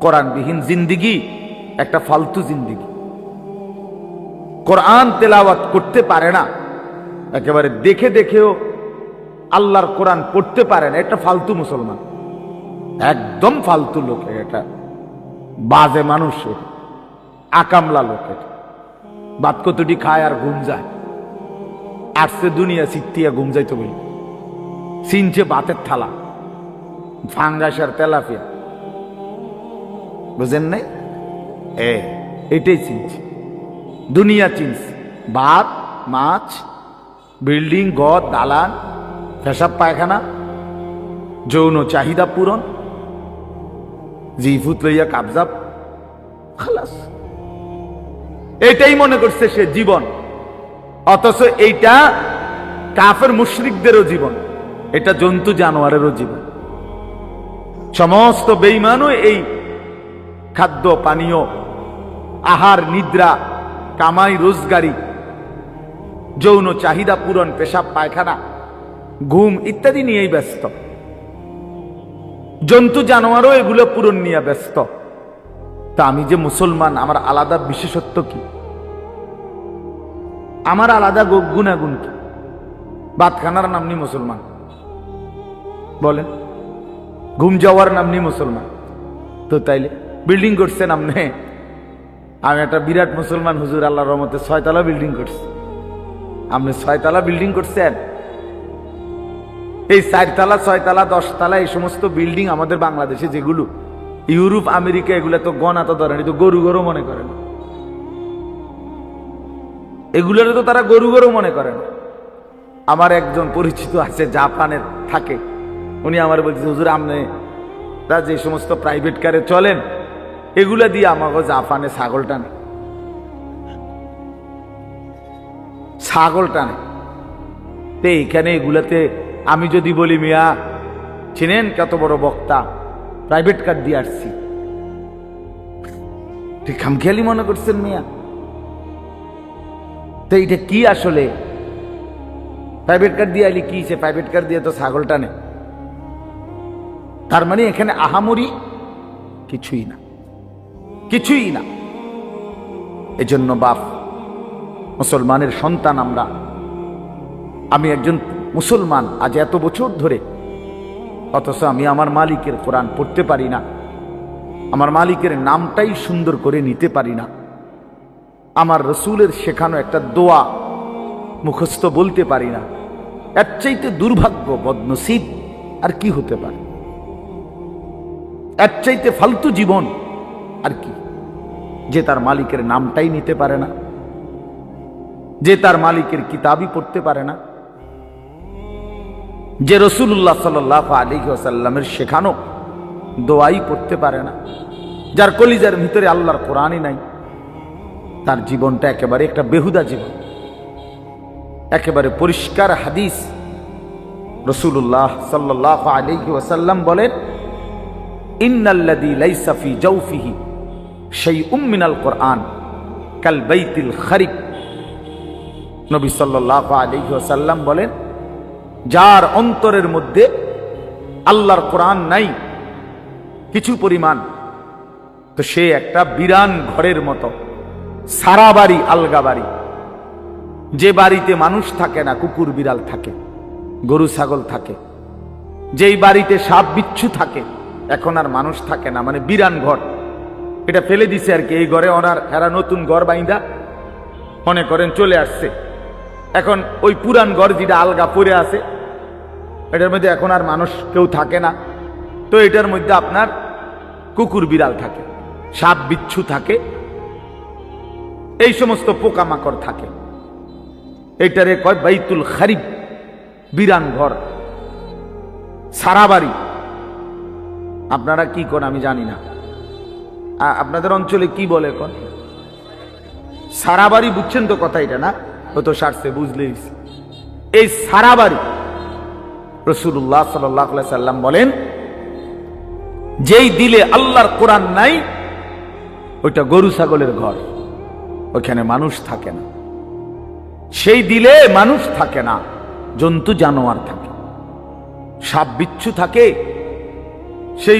কোরআনবিহীন জিন্দিগি একটা ফালতু জিন্দিগি। কোরআন তেলাওয়াত করতে পারে না, একেবারে দেখে দেখেও আল্লাহর কোরআন পড়তে পারে না, এটা ফালতু মুসলমান, একদম ফালতু লোক, এটা বাজে মানুষ, আকামলা লোক। এটা বাদ কতটি খায় আর ঘুম যায়, আসছে দুনিয়া সিটিয়া ঘুম যাইতে বলি, চিনছে বাতের থালা, ফাঙ্গাস আর তেলাপিয়া, বুঝেন নাই? এটাই চিনছে, দুনিয়া চিনছে, ভাত মাছ, বিল্ডিং ঘর দালান, পেশাব পায়খানা, যৌন চাহিদা পূরণ, জিফুত লইয়া কাবজাব, খালাস, এটাই মনে করছে সে জীবন। অথচ এইটা কাফের মুশরিকদেরও জীবন, এটা জন্তু জানোয়ারেরও জীবন। সমস্ত বেঈমানও এই খাদ্য পানীয়, আহার নিদ্রা, কামাই রোজগারি, যৌন চাহিদা পূরণ, পেশাব পায়খানা, ঘুম ইত্যাদি নিয়েই ব্যস্ত। জন্তু জানোয়ারও এগুলো পূরণ নিয়ে ব্যস্ত। তা আমি যে মুসলমান, আমার আলাদা বিশেষত্ব কি? আমার আলাদা গুণাগুণ কি? ভাতখানার নাম নি মুসলমান, বলেন, ঘুম যাওয়ার নাম নি মুসলমান। তো তাইলে বিল্ডিং করছেন আপনি, আমি একটা বিরাট মুসলমান হুজুর, আল্লাহর রহমতে 6 তলা বিল্ডিং করছি। আপনি 6 তলা বিল্ডিং করছেন? এই 4 তলা 6 তলা 10 তলা এই সমস্ত বিল্ডিং আমাদের বাংলাদেশে যেগুলো, ইউরোপ আমেরিকা এগুলো তো গণা তো ধরেন, তো গরু গরু মনে করেন, এগুলোর তো তারা গরু গরু মনে করেন। আমার একজন পরিচিত আছে জাপানের থাকে, উনি আমার বলছে, হুজুর আপনি যে সমস্ত প্রাইভেট কারে চলেন এগুলা দিয়ে আমাকে জাপানে ছাগল টানে, ছাগল টানে। তো এইখানে এগুলাতে আমি যদি বলি, মিয়া চিনেন কত বড় বক্তা, প্রাইভেট কার দিয়ে আসছি, ঠিক খামখেয়ালি মনে করছেন মিয়া? তো এইটা কি আসলে? প্রাইভেট কার দিয়ে আইলি কি, সে প্রাইভেট কার দিয়ে তো ছাগল টানে, তার মানে এখানে আহামরি কিছুই না, কিছুই না। এজন্য বাপ, মুসলমানের সন্তান আমরা, আমি একজন মুসলমান আজ এত বছর ধরে, অথচ আমি আমার মালিকের কোরআন পড়তে পারি না, আমার মালিকের নামটাই সুন্দর করে নিতে পারি না, আমার রসুলের শেখানো একটা দোয়া মুখস্থ বলতে পারি না। এর চাইতে দুর্ভাগ্য, বদনসিব আর কি হতে পারে? এর চাইতে ফালতু জীবন আর কি? যে তার মালিকের নামটাই নিতে পারে না, যে তার মালিকের কিতাবই পড়তে পারে না, যে রাসূলুল্লাহ সাল্লাল্লাহু আলাইহি ওয়াসাল্লামের শেখানো দোয়াই পড়তে পারে না, যার কলিজার ভিতরে আল্লাহর কোরআনই নাই, তার জীবনটা একেবারে একটা বেহুদা জীবন। একেবারে পরিষ্কার হাদিস, রাসূলুল্লাহ সাল্লাল্লাহু আলাইহি ওয়াসাল্লাম বলেন, ইন্নাল্লাযী লাইসা ফি জাওফিহি শাইউম মিনাল কোরআন কাল বাইতিল খারিব। নবী সাল্লাল্লাহু আলাইহি ওয়াসাল্লাম বলেন, যার অন্তরের মধ্যে আল্লাহর কোরআন নাই কিছু পরিমাণ, তো সে একটা বিরান ঘরের মতো, সারা বাড়ি আলগা বাড়ি, যে বাড়িতে মানুষ থাকে না, কুকুর বিড়াল থাকে, গরু ছাগল থাকে, যেই বাড়িতে সাপ বিচ্ছু থাকে, এখন আর মানুষ থাকে না, মানে বিরান ঘর, এটা ফেলে দিছে আর কি। এই ঘরে ওনার এরা নতুন ঘর বাইন্দা মনে করেন চলে আসছে, এখন ওই পুরান ঘর যেটা আলগা পড়ে আছে, এটার মধ্যে এখন আর মানুষ কেউ থাকে না, তো এটার মধ্যে আপনার কুকুর বিড়াল থাকে, সাপ বিচ্ছু থাকে, এই সমস্ত পোকামাকড় থাকে, এটারে কয় বাইতুল খারিব, বিরান ঘর, সারা বাড়ি। আপনারা কি কোন আমি জানি না, আপনাদের অঞ্চলে কি বলে কোন? সারা বাড়ি, বুঝছেন তো কথা এটা না? ও তো সারছে, বুঝলেই। এই সারা বাড়ি রাসূলুল্লাহ সাল্লাল্লাহু আলাইহি সাল্লাম বলেন, যেই দিলে আল্লাহর কোরআন নাই, ওইটা গরু ছাগলের ঘর, ওখানে মানুষ থাকে না। সেই দিলে মানুষ থাকে না, জন্তু জানোয়ার থাকে, সাপ বিচ্ছু থাকে সেই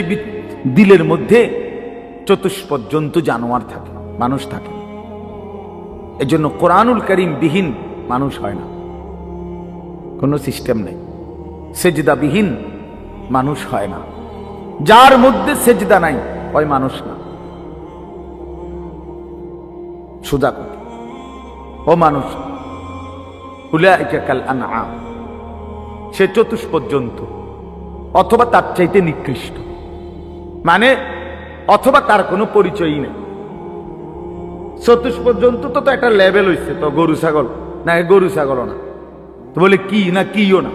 দিলের মধ্যে, চতুষ্পদ জন্তু জানোয়ার থাকে, মানুষ থাকে। এজন্য কোরআনুল কারীম বিহীন মানুষ হয় না, কোনো সিস্টেম নেই। সেজদা বিহীন মানুষ হয় না, যার মধ্যে সেজদা নাই ওই মানুষ না। সুজা কথা, ও মানুষ উলাইকা কাল আনআম, সে চতুষ্পদ জন্তু অথবা তার চাইতে নিকৃষ্ট, মানে অথবা তার কোনো পরিচয়ই নেই। চতুষ্পদ জন্তু তো একটা লেভেল হইছে, তো গরু ছাগল না, গরু ছাগলও না, তো বলে কি না কিও না।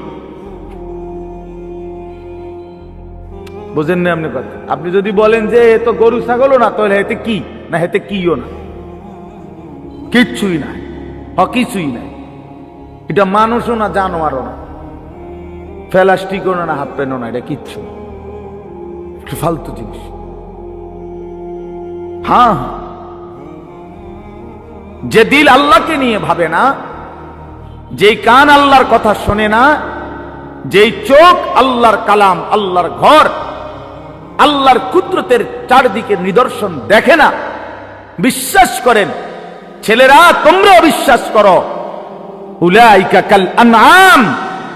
বুঝেন না আপনি কথা? আপনি যদি বলেন যে এ তো গরু ছাগলও না, তাহলে হেতে কি না, হেতে কিও না, কিচ্ছুই নাই, কিছুই নাই। এটা মানুষও না, জানোয়ারও না, প্লাস্টিকও না, হাত প্যানও না, এটা কিচ্ছু ফালতু জিনিস। হ্যাঁ, যে দিল আল্লাহকে নিয়ে ভাবে না, যেই কান আল্লাহর কথা শোনে না, যেই চোখ আল্লাহর কালাম, আল্লাহর ঘর, আল্লাহর কুদরতের চারদিকে নিদর্শন দেখে না, বিশ্বাস করেন ছেলেরা, তোমরাও বিশ্বাস করো, উলাইকা কাল আনআম,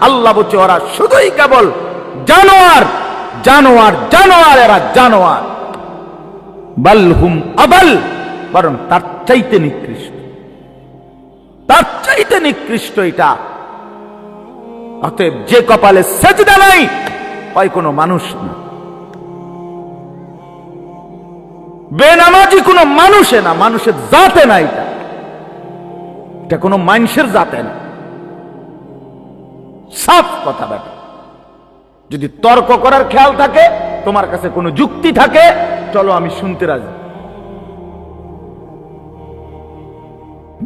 আল্লাহ বলছে ওরা শুধুই কেবল জানোয়ার, জানোয়ার, জানোয়ার, এরা জানোয়ার। বাল হুম আবাল, বরং তার চাইতে নিকৃষ্ট, তার চাইতে নিকৃষ্ট এটা। অতএব যে কপালে সেজদা নাই ওই কোনো মানুষ না, বেনামাজি কোনো মানুষে না, মানুষের জাতে না, এটা কোনো মানুষের জাতে না। সাফ কথা বেটা। যদি তর্ক করার খেয়াল থাকে, তোমার কাছে কোনো যুক্তি থাকে, চলো আমি শুনতে রাজি,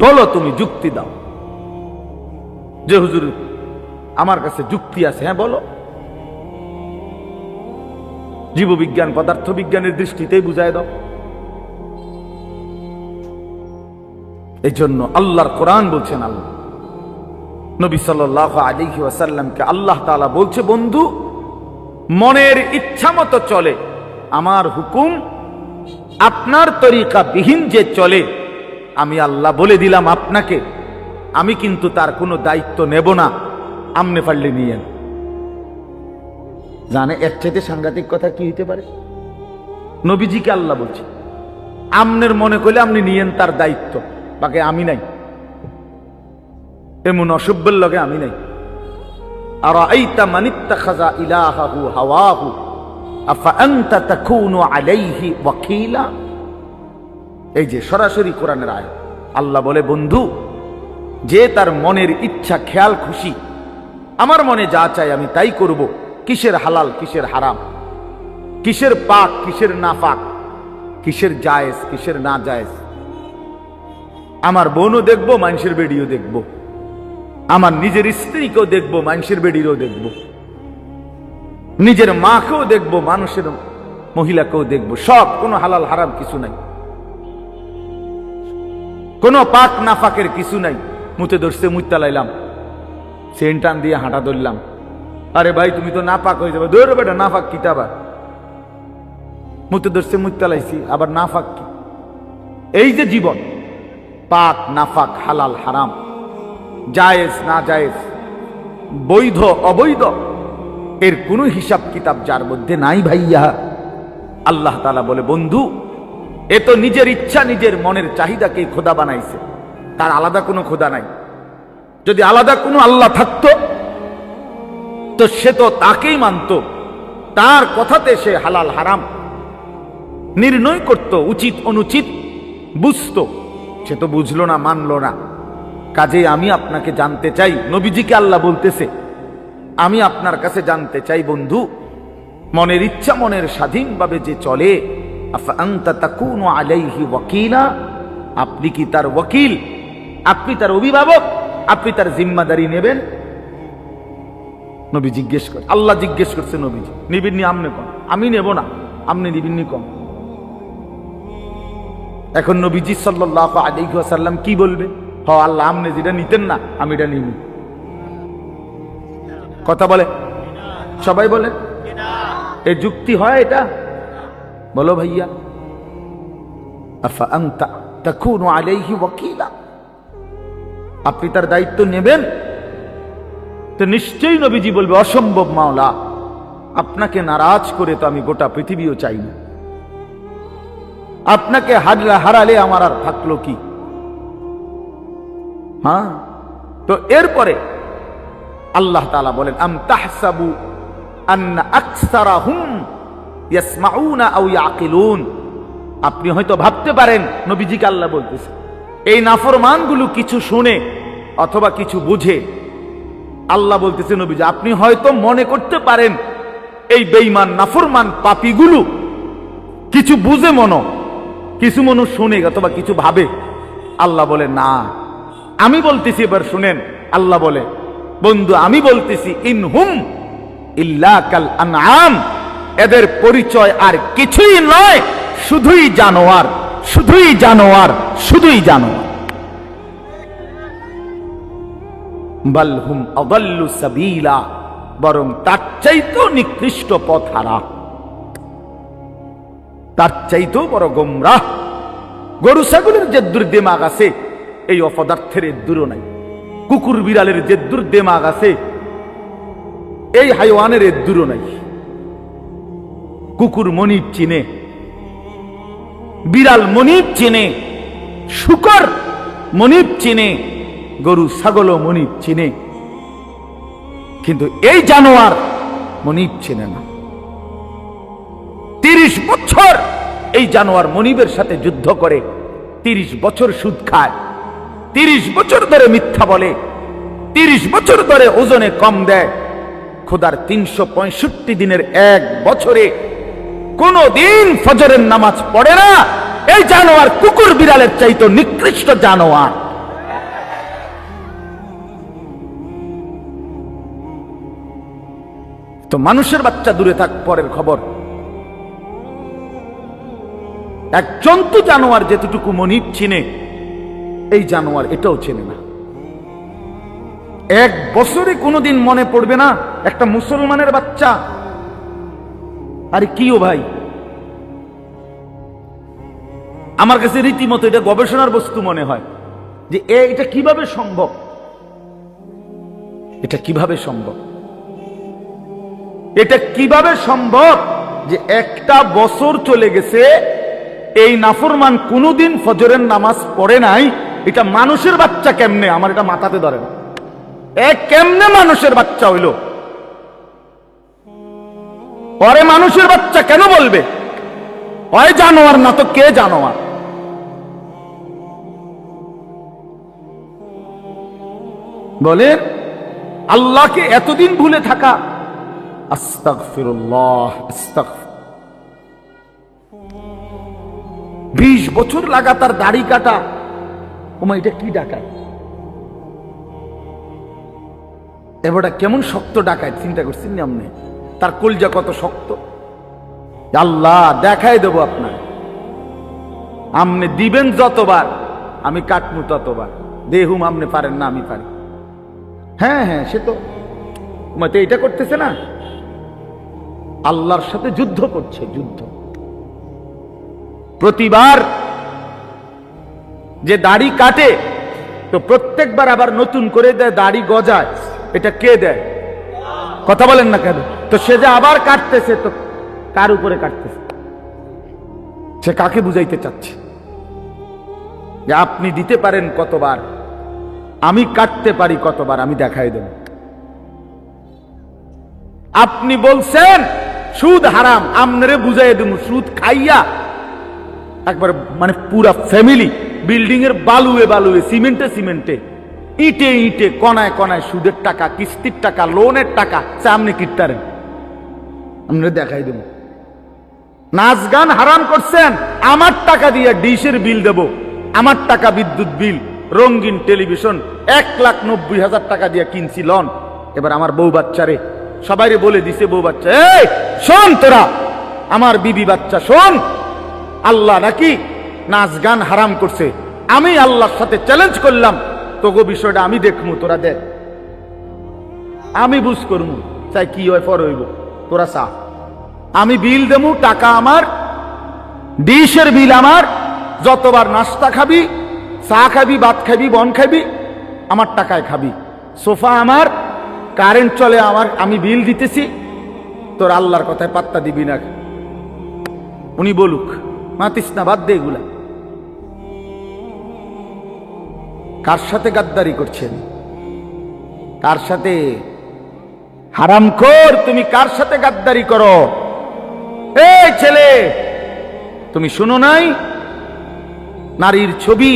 বলো, তুমি যুক্তি দাও যে হুজুর আমার কাছে যুক্তি আছে। হ্যাঁ বলো, জীববিজ্ঞান পদার্থ বিজ্ঞানের দৃষ্টিতেই বুঝায় দাও। এই জন্য আল্লাহর কোরআন বলছেন, আল্লাহ নবী সাল্লাল্লাহু আলাইহি ওয়াসাল্লামকে আল্লাহ তাআলা বলছে, বন্ধু মনের ইচ্ছা মতো চলে, আমার হুকুম আপনার তরিকা বিহীন যে চলে, আমি আল্লাহ বলে দিলাম আপনাকে, আমি কিন্তু তার কোনো দায়িত্ব নেব না, আমনে পারলে নিয়েন। জানে এর চাইতে সাংঘাতিক কথা কি হইতে পারে? নবীজিকে আল্লাহ বলছে, আমনের মনে করলে আপনি নিয়েন তার দায়িত্ব, বাকি আমি নাই, এমন অসভ্যের লগে আমি নাই। আরাআইতা মান ইত্তাখাযা ইলাহাহু হাওয়াহু আফা আনতা তাকুনু আলাইহি ওয়াকিলা। এই যে সরাসরি কোরআনের আয়াত, আল্লাহ বলে, বন্ধু যে তার মনের ইচ্ছা খেয়াল খুশি, আমার মনে যা চাই আমি তাই করব, কিসের হালাল কিসের হারাম, কিসের পাক কিসের নাফাক, কিসের জায়েজ কিসের না জায়েজ, আমার বোনও দেখবো, মানুষের বেডিও দেখবো, আমার নিজের স্ত্রীকেও দেখবো, মানুষের বেডিরও দেখবো, নিজের মাকেও দেখবো, মানুষের মহিলাকেও দেখবো, সব, কোনো হালাল হারাম কিছু নাই, কোনো পাক নাফাকের কিছু নাই। মুতে ধরছে, মুত্তা লাইলাম, সেন্টান দিয়ে হাঁটা ধরলাম, আরে ভাই তুমি তো নাপাক হয়ে যাবে, ধরো বেটা নাফাক কি আবার, মুতে ধরছে মুত্তা লাইছি, আবার নাফাক কি? এই যে জীবন, পাক নাফাক, হালাল হারাম, জায়েজ না জায়েজ, বৈধ অবৈধ, এর কোনো হিসাব কিতাব যার মধ্যে নাই ভাইয়া, আল্লাহ তাআলা বলে, বন্ধু এ তো নিজের ইচ্ছা নিজের মনের চাহিদাকে খোদা বানাইছে, তার আলাদা কোনো খোদা নাই। যদি আলাদা কোনো আল্লাহ থাকতো তো সে তো তাকেই মানত, তার কথাতে সে হালাল হারাম নির্ণয় করত, উচিত অনুচিত বুঝতো, সে তো বুঝলো না, মানলো না। কাজেই আমি আপনাকে জানতে চাই, নবীজিকে আল্লাহ বলতেছে, আমি আপনার কাছে জানতে চাই বন্ধু, মনের ইচ্ছা মনের স্বাধীনভাবে যে চলে, আফা আনতা তাকুনু আলাইহি ওয়াকিলা, আপনি কি তার ওয়াকিল, আপনি তার অভিভাবক, আপনি তার জিম্মাদারি নেবেন? নবী জিজ্ঞেস করে, আল্লাহ জিজ্ঞেস করছে, নবীজি নিবিন্নি আমনে কম, আমি নেব না, আমনে নিবিন্নি কম। এখন নবীজি সাল্লাল্লাহু আলাইহি ওয়াসাল্লাম কি বলবে? হ আল্লাহ, আমনে যেটা নিতেন না আমি এটা নিব। কথা বলে, সবাই বলে, এ যুক্তি হয় এটা? বলো ভাইয়া, আফা আনতা তাকুনু আলাইহি ওয়াকিলা, আপনি তার দায়িত্ব নেবেন? তো নিশ্চয়ই নবীজি বলবে, অসম্ভব মাওলা, আপনাকে নারাজ করে তো আমি গোটা পৃথিবীও চাই না, আপনাকে হারালে আমার আর থাকলো কি। হ্যাঁ, তো এরপরে আল্লাহ তাআলা বলেন, আম তাহসাবু আন্না আকসারাহুম ইয়াসমাউনা আও ইয়াকিলুন, আপনি হয়তো ভাবতে পারেন, নবীজিকে আল্লাহ বলতেছে, এই নাফরমানগুলো কিছু শুনে অথবা কিছু বুঝে। আল্লাহ বলতেছে নবীজি, আপনি হয়তো মনে করতে পারেন এই বেঈমান নাফরমান পাপীগুলো কিছু বুঝে কিছু মনো শুনে অথবা কিছু ভাবে। আল্লাহ বলে না, আমি বলতেছি, এবার শুনেন। আল্লাহ বলে, বন্ধু আমি বলতেছি, ইনহুম ইল্লা কাল আনআম, এদের পরিচয় আর কিছুই নয়, শুধুই জানোয়ার, শুধুই জানোয়ার, শুধুই জানোয়ার। বাল হুম আযাল্লু সাবিলা, বরং তার চাইতেও নিকৃষ্ট পথহারা, তার চাইতেও বড় গোমরাহ। গরু ছাগলের যে দুর্দিমাগ আছে, এই অপদার্থের দূরও নাই। কুকুর বিড়ালের যে দুর্দিমাগ আছে, এই হাইওয়ানের দূরও নাই। কুকুর মনিব চিনে, বিড়াল মনিব চিনে, শুকর মনিব চিনে, গরু ছাগলও মনিব চিনে, কিন্তু এই জানোয়ার মনিব চিনে না। 30 বছর এই জানোয়ার মনিবের সাথে যুদ্ধ করে, 30 বছর সুদ খায়, 30 বছর ধরে মিথ্যা বলে, 30 বছর ধরে ওজনে কম দেয়। খোদার 365 দিনের এক বছরে কোনো দিন ফজরের নামাজ পড়ে না। এই জানোয়ার কুকুর বিড়ালের চাইতে নিকৃষ্ট জানোয়ার। তো মানুষের বাচ্চা দূরে থাক, পরের খবর। এক জন্তু জানোয়ার যেতটুকু মনিব চিনে, এই জানোয়ার এটাও চেনে না। এক বছরে কোনোদিন মনে পড়বে না একটা মুসলমানের বাচ্চা, আরে কিও ভাই, আমার কাছে রীতিমতো এটা গবেষণার বস্তু মনে হয় যে এটা কিভাবে সম্ভব, এটা কিভাবে সম্ভব, এটা কিভাবে সম্ভব যে একটা বছর চলে গেছে, এই নাফরমান কোনোদিন ফজরের নামাজ পড়ে নাই। এটা মানুষের বাচ্চা কেমনে, আমার এটা মাথাতে ধরে না। কেমনে মানুষের বাচ্চা হইল? পরে মানুষের বাচ্চা কেন বলবে? হয় জানোয়ার, না তো কে জানোয়ার? বলে আল্লাহকে এতদিন ভুলে থাকা। আস্তাগফিরুল্লাহ, আস্তাগফির। 20 বছর লাগাতার দাড়ি কাটা, ওমা এটা কি ডাকায়? এবারটা কেমন শক্ত ডাকায়, চিন্তা করছেন না আপনি? তার কলজা কত শক্ত। আল্লাহ দেখাই দেব আপনার, আপনি দিবেন যতবার, আমি কাটমু ততবার। দেহুম আপনি পারেন না, আমি পারি। হ্যাঁ হ্যাঁ, সে তো এটা করতেছে না, আল্লাহর সাথে যুদ্ধ করছে, যুদ্ধ। প্রতিবার যে দাড়ি কাটে, তো প্রত্যেকবার আবার নতুন করে দেয়, দাড়ি গজায়। এটা কে দেয়? কথা বলেন না কেন? তো সে যে আবার কাটতেছে, তো কার উপরে কাটতেছে? সে কাকে বুঝাইতে চাচ্ছে যে আপনি দিতে পারেন কতবার, আমি কাটতে পারি কতবার, আমি দেখাই দেব। আপনি বলছেন সুদ হারাম, আমনে বুঝাই দেব। সুদ খাইয়া একবার মানে পুরা ফ্যামিলি বিল্ডিং এর বালুয়ে বালুয়ে, সিমেন্টে সিমেন্টে, ইটে ইটে, কনায় কনায় সুদের টাকা, কিস্তির টাকা, লোনের টাকা সামনে কিটতারেন, আমরা দেখাই দেব। নাচ গান হারাম করছেন, আমার টাকা দিয়ে ডিশের বিল দেব, আমার টাকা বিদ্যুৎ বিল, রঙিন টেলিভিশন 1,90,000 টাকা দিয়ে কিনছি লন। এবার আমার বউ বাচ্চারে সবাইরে বলে দিছে, বউ বাচ্চা, এই শোন, তোরা আমার বিবি বাচ্চা শোন, আল্লাহ নাকি নাচ গান হারাম করছে। আমি আল্লাহর সাথে চ্যালেঞ্জ করলাম, তোগো বিষয়টা আমি দেখমু, তোরা দেখ, আমি বুঝ করমু, চাই কি হয় ফর হইব, তোরা চা। আমি বিল দেমু, টাকা আমার, ডিশের বিল আমার, যতবার নাস্তা খাবি, চা খাবি, ভাত খাবি, বন খাবি, আমার টাকায় খাবি। সোফা আমার, কারেন্ট চলে আমার, আমি বিল দিতেছি, তোর আল্লাহর কথায় পাত্তা দিবি না। উনি বলুক, মাতিস না, বাদ দে এগুলা। কার সাথে গাদ্দারি করছেন? কার সাথে? হারামখোর, তুমি কার সাথে গাদ্দারি করো? এই ছেলে, তুমি শুনো নাই নারীর ছবি,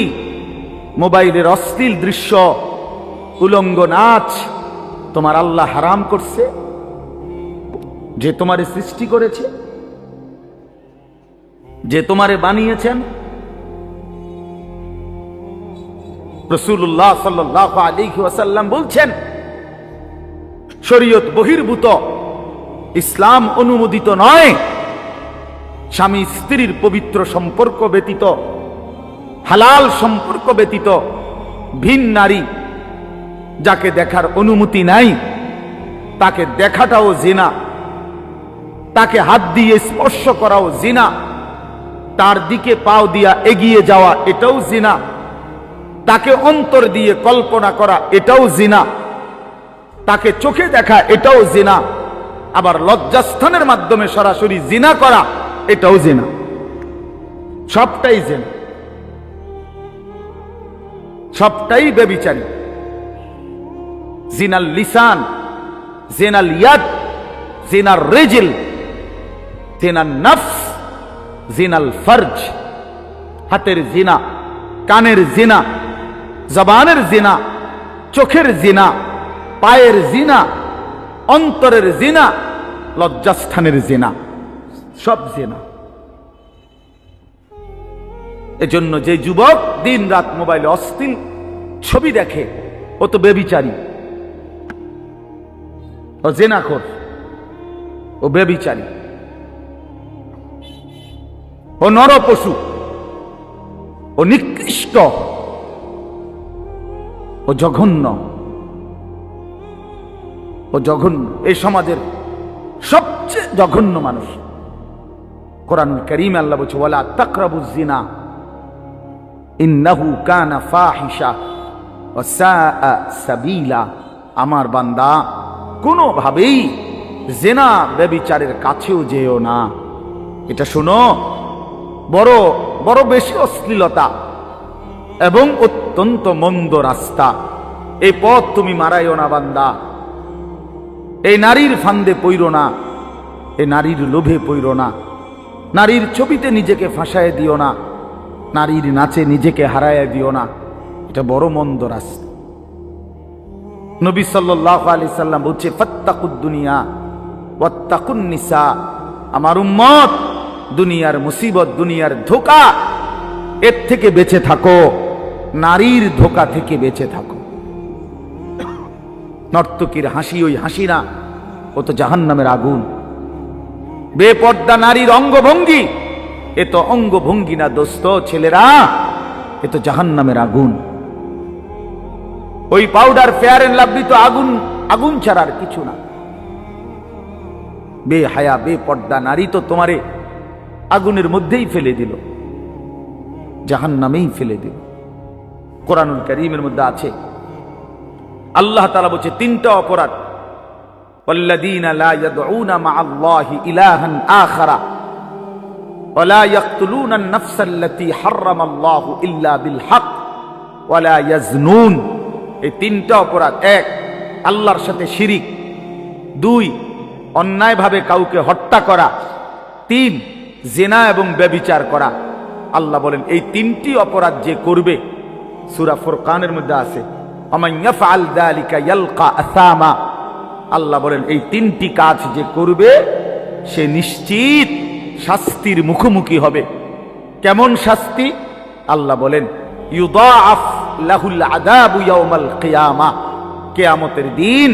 মোবাইলের অশ্লীল দৃশ্য, উলঙ্গ নাচ তোমার আল্লাহ হারাম করছে? যে তোমারে সৃষ্টি করেছে, যে তোমারে বানিয়েছেন। রাসূলুল্লাহ সাল্লাল্লাহু আলাইহি ওয়াসাল্লাম বলছেন, শরীয়ত বহির্ভূত, ইসলাম অনুমোদিত নয় স্বামী স্ত্রীর পবিত্র সম্পর্ক ব্যতীত, হালাল সম্পর্ক ব্যতীত ভিন নারী যাকে দেখার অনুমতি নাই তাকে দেখাটাও জিনা, তাকে হাত দিয়ে স্পর্শ করাও জিনা, তার দিকে পাও দিয়া এগিয়ে যাওয়া এটাও জিনা, তাকে অন্তর দিয়ে কল্পনা করা এটাও জিনা, তাকে চোখে দেখা এটাও জিনা, আবার লজ্জাস্থানের মাধ্যমে সরাসরি জিনা করা এটাও জিনা। সবটাই জিনা, সবটাই ব্যভিচারী। জিনাল লিসান, জিনাল ইয়াদ, জিনার রিজল, জিনাল নফস, জিনাল ফরজ। হাতের জিনা, কানের জিনা, জবানের জিনা, চোখের জিনা, পায়ের জিনা, অন্তরের জিনা, লজ্জাস্থানের জিনা, সব জিনা। এজন্য যে যুবক দিন রাত মোবাইলে অশ্লীল ছবি দেখে ও তো ব্যভিচারী, ও জিনাখোর, ও ব্যভিচারী, ও নরপশু, ও নিকৃষ্ট, ও জঘন্য, ও জঘন্য। এই সমাজের সবচেয়ে জঘন্য মানুষ। কোরআনুল কারীমে আল্লাহ বলছে, ওয়ালা তাকরাবুজ জিনা ইন্নাহু কানা ফাহিশা ওয়া সাআ সাবিলা। আমার বান্দা, কোনোভাবেই জিনা ব্যভিচারের কাছেও যেও না। এটা শোনো, বড় বড় বেশি অশ্লীলতা এবং অত্যন্ত মন্দ রাস্তা। এই পথ তুমি মারাইও না বান্দা। এই নারীর ফান্দে পইরো না, এই নারীর লোভে পইরো না, নারীর ছবিতে নিজেকে ফাঁসায় দিও না, নারীর নাচে নিজেকে হারায় দিও না। এটা বড় মন্দ রাস্তা। নবী সাল্লাল্লাহু আলাইহি সাল্লাম বলছে, ফাত্তাকুদ দুনিয়া ওয়াত্তাকুন নিসা। আমার উম্মত, দুনিয়ার মুসিবত, দুনিয়ার ধোঁকা, এর থেকে বেঁচে থাকো, নারীর ধোঁকা থেকে বেঁচে থাকো। নর্তকীর হাসি ওই হাসি না, ও তো জাহান্নামের আগুন। বেপর্দা নারীর অঙ্গভঙ্গি, এ তো অঙ্গভঙ্গি না দোস্ত, ছেলেরা, এ তো জাহান্নামের আগুন। ওই পাউডার, ফেয়ার এন্ড লাভলি তো আগুন, আগুন ছাড়ার কিছু না। বেহায়া বেপর্দা নারী তো তোমারে আগুনের মধ্যেই ফেলে দিল, জাহান্নামেই ফেলে দিল। কোরআনুল কারীমের মধ্যে আছে, আল্লাহ তাআলা বলছে তিনটা অপরাধ, ওয়াল্লাযীনা লা ইয়াদউনা মা'আল্লাহি ইলাহান আখারা ওয়া লা ইয়াকতুলুনা আন-নাফসাল্লাতী হারামাল্লাহু ইল্লা বিল হক ওয়া লা ইয়াজনুন। এই তিনটা অপরাধ। এক, আল্লাহর সাথে শিরিক। দুই, অন্যায়ভাবে কাউকে হত্যা করা। তিন, জিনা এবং ব্যভিচার করা। আল্লাহ বলেন এই তিনটি অপরাধ যে করবে, সূরা ফুরকানের মধ্যে আছে, ওমান ইয়াফআল যালিকা ইয়ালকা আসামা। আল্লাহ বলেন এই তিনটি কাজ যে করবে সে নিশ্চিত শাস্তির মুখোমুখি হবে। কেমন শাস্তি? আল্লাহ বলেন ইউদাআফ লাহুল আযাবু ইয়াউমাল কিয়ামাহ। কিয়ামতের দিন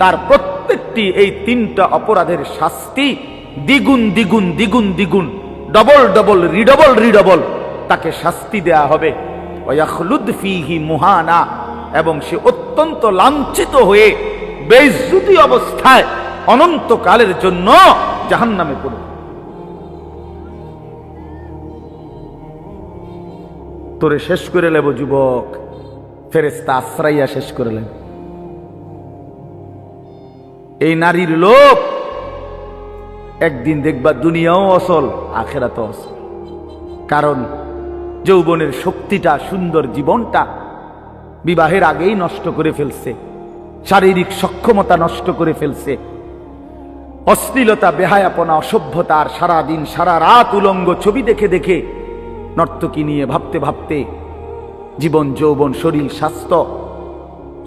তার প্রত্যেকটি এই তিনটা অপরাধের শাস্তি দ্বিগুণ দ্বিগুণ দ্বিগুণ দ্বিগুণ, ডবল ডবল, রিডবল রিডবল তাকে শাস্তি দেয়া হবে। ওয়া ইয়াখলুদ ফীহি মুহানা, এবং সে অত্যন্ত লাঞ্ছিত হয়ে বেইজ্জতি অবস্থায় অনন্তকালের জন্য জাহান্নামে পড়বে। তোরে শেষ করে লেব যুবক, ফেরেশতা আশ্রাইয়া শেষ করে লেব। এই নারীর লোভ একদিন দেখবা দুনিয়াও অসল, আখেরাতও অসল। কারণ যৌবনের শক্তিটা, সুন্দর জীবনটা বিবাহের আগেই নষ্ট করে ফেলছে, শারীরিক সক্ষমতা নষ্ট করে ফেলছে, অশ্লীলতা, বেহায়াপনা, অসভ্যতা, আর সারাদিন সারা রাত উলঙ্গ ছবি দেখে দেখে নর্তকী নিয়ে ভাবতে ভাবতে জীবন, যৌবন, শরীর, স্বাস্থ্য,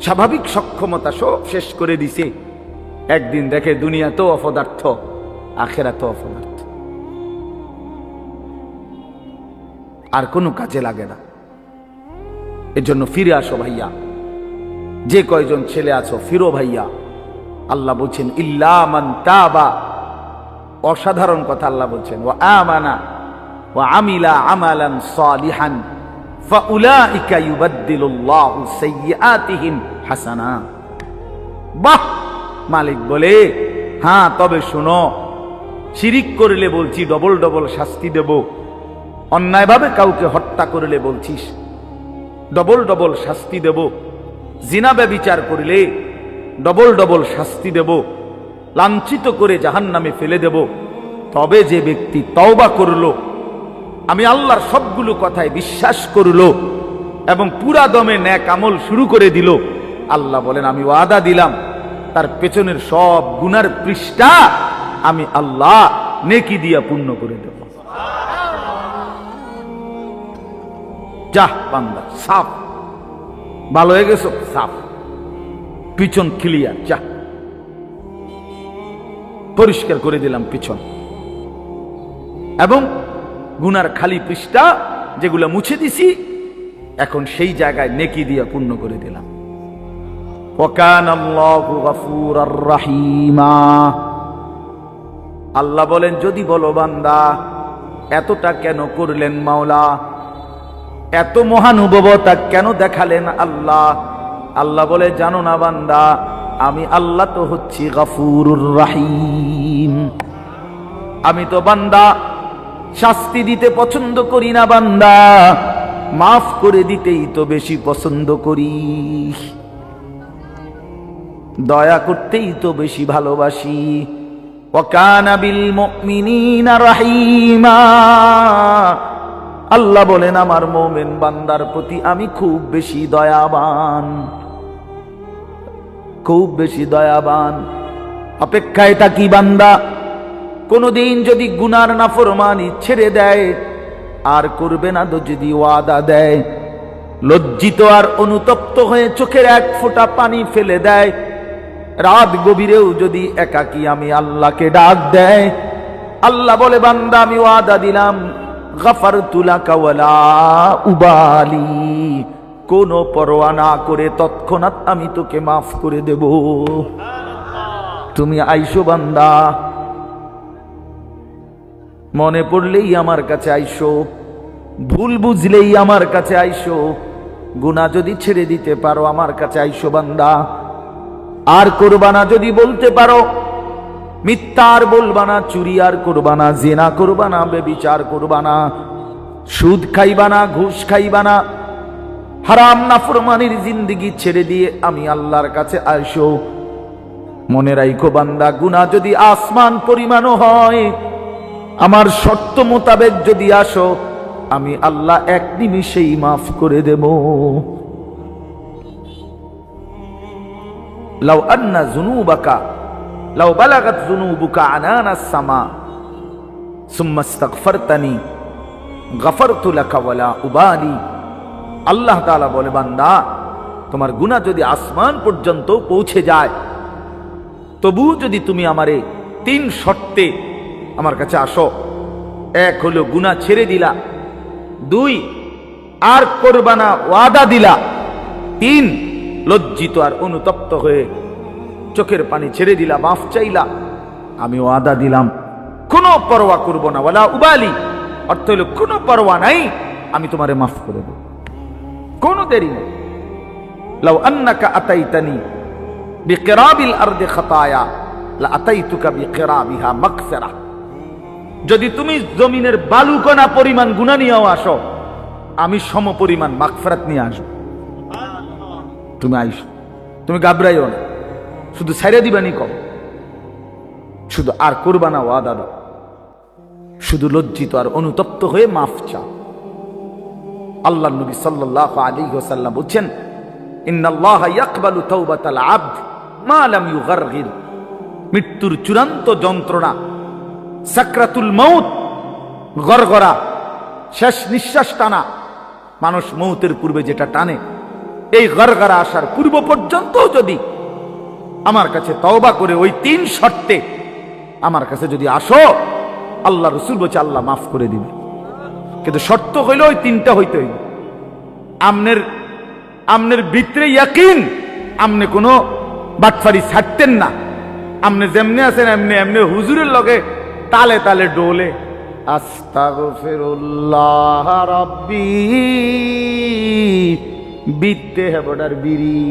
স্বাভাবিক সক্ষমতা সব শেষ করে দিছে। একদিন দেখে দুনিয়া তো অপদার্থ, আখেরা তো অপদার্থ, আর কোনো কাজে লাগে না। এজন্য ফিরে আসো ভাইয়া, যে কয়জন ছেলে আছো ফিরো ভাইয়া। আল্লাহ বলছেন ইল্লা মান তাবা, অসাধারণ কথা আল্লাহ বলছেন, ওয়া আমানা ওয়া আমিলা আমালান সালিহান ফাউলাইকা ইউবাদদিলুল্লাহু সাইয়্যাতিহিম হাসানাত। বাহ! মালিক বলে হ্যাঁ, তবে শুনো, শিরিক করলে বলছি ডবল ডবল শাস্তি দেব, অন্যায়ভাবে কাউকে হত্যা করলে বলছিস ডবল ডবল শাস্তি দেব, জিনা ব্যভিচার করলে ডবল ডবল শাস্তি দেব, লাঞ্ছিত করে জাহান্নামে ফেলে দেব। তবে যে ব্যক্তি তওবা করলো, আমি আল্লাহর সবগুলো কথায় বিশ্বাস করলো এবং পুরা দমে নেক আমল শুরু করে দিল, আল্লাহ বলেন আমি ওয়াদা দিলাম তার পেছনের সব গুনার পৃষ্ঠা আমি আল্লাহ নেকি দিয়া পূর্ণ করে দেব। যা বান্দা, সাফ, ভালো হয়ে গেছো, সাফ, পিছন ক্লিয়ার, যা পরিষ্কার করে দিলাম পিছন, এবং গুনার খালি পৃষ্ঠা যেগুলো মুছে দিছি এখন সেই জায়গায় নেকি দিয়া পূর্ণ করে দিলাম। ওয়াকানাল্লাহু গফুরার রহিমা। আল্লাহ বলেন যদি বলো বান্দা এতটা কেন করলেন মাওলা, এত মহানুভবতা কেন দেখালেন আল্লাহ, আল্লাহ বলে জানো না বান্দা, আমি আল্লাহ তো হচ্ছি গফুরুর রহিম। আমি তো বান্দা শাস্তি দিতে পছন্দ করি না বান্দা, মাফ করে দিতেই তো বেশি পছন্দ করি, দয়া করতেই তো বেশি ভালোবাসি। ওয়াকানা বিল মুমিনিনা রাহিমা। আল্লাহ বলেন আমার মুমিন বান্দার প্রতি আমি খুব বেশি দয়াবান, খুব বেশি দয়াবান। অপেক্ষায় থাকি বান্দা কোনদিন যদি গুনার নাফরমানি ছেড়ে দেয় আর করবে না তো, যদি ওয়াদা দেয়, লজ্জিত আর অনুতপ্ত হয়ে চোখের এক ফোঁটা পানি ফেলে দেয়, রাত গভীরেও যদি একাকী আমি আল্লাহকে ডাক দেয়, আল্লাহ বলে বান্দা আমি ওয়াদা দিলাম গফারতু লাকা ওয়ালা উবালি, কোনো পরোয়া না করে তৎক্ষণাৎ আমি তোকে মাফ করে দেব। তুমি আইসো বান্দা, মনে পড়লেই আমার কাছে আইসো, ভুল বুঝলেই আমার কাছে আইসো, গুনাহ যদি ছেড়ে দিতে পারো আমার কাছে আইসো বান্দা। আর করবানা যদি বলতে পারো, মিথ্যা আর বলবানা, চুরি আর করবানা, জিনা করবানা, ব্যভিচার করবানা, সুদ খাইবানা, ঘুষ খাইবানা, হারাম নাফরমানির জিন্দেগি ছেড়ে দিয়ে আমি আল্লাহর কাছে আইসো। মনে রাখো বান্দা, গুনাহ যদি আসমান পরিমাণও হয়, আমার শর্ত মোতাবেক যদি আসো, আমি আল্লাহ এক নিমিষেই মাফ করে দেব। লাউ আন্না যুনুবাকা লাউ বালাগাত যুনুবুকা আনানাস সামা সুম্মা ইস্তাগফারতানি গফারতু লাকা ওয়ালা উবালি। আল্লাহ তাআলা বলে বান্দা তোমার গুনাহ যদি আসমান পর্যন্ত পৌঁছে যায়, তবু যদি তুমি আমারে 3 শর্তে আমার কাছে আসো, 1 হলো গুনাহ ছেড়ে দিলা, 2 আর করবানা ওয়াদা দিলা, 3 লজ্জিত আর অনুতপ্ত হয়ে চোখের পানি ছেড়ে দিলা, মাফ চাইলা, আমি ওয়াদা দিলাম কোনো পরোয়া করব না, ওয়ালা উবালি অর্থ হলো কোনো পরোয়া নাই, আমি তোমারে মাফ করে দেব, কোনো দেরি নেই। লাউ আন্নাকা আতাইতানি বিকিরাবিল আরদি খাতায়া লা আতাইতুকা বিকিরাবিহা মাগফিরা। যদি তুমি জমিনের বালুকণা পরিমাণ গুনাহ নিয়েও আসো, আমি সমপরিমাণ মাগফিরাত নিয়ে আসবো। তুমি আইসো, তুমি ঘাবড়াইও না, শুধু ছাইরা দিবানি কম, শুধু আর করবা না ওয়াদা দাও, শুধু লজ্জিত আর অনুতপ্ত হয়ে মাফ চাও। আল্লাহ নবী সাল্লাল্লাহু আলাইহি ওয়াসাল্লাম বলেন, ইন্নাল্লাহা ইয়াকবালু তাওবাতাল আবদ মা লাম ইউগারগির। মৃত্যুর চূড়ান্ত যন্ত্রণা, সাকরাতুল মাউত, গরগরা, শেষ নিঃশ্বাস টানা, মানুষ মৌতের পূর্বে যেটা টানে, এই গরগরা আসার পূর্ব পর্যন্ত যদি আমার কাছে তওবা করে ওই 3 শর্তে আমার কাছে যদি আসো, আল্লাহ রাসূল বলছে আল্লাহ মাফ করে দিবে। কিন্তু শর্ত হইল ওই 3টা হইতে হইল। আমনের ভিতরে ইয়াকিন, আমনে কোনো বাটফারি ছাড়তেন না, আমনে যেমনি আছেন এমনি এমনি হুজুরের লগে তালে তালে ডোলে আস্তাগফিরুল্লাহ রাব্বি বিতে হেবডার বিড়ি,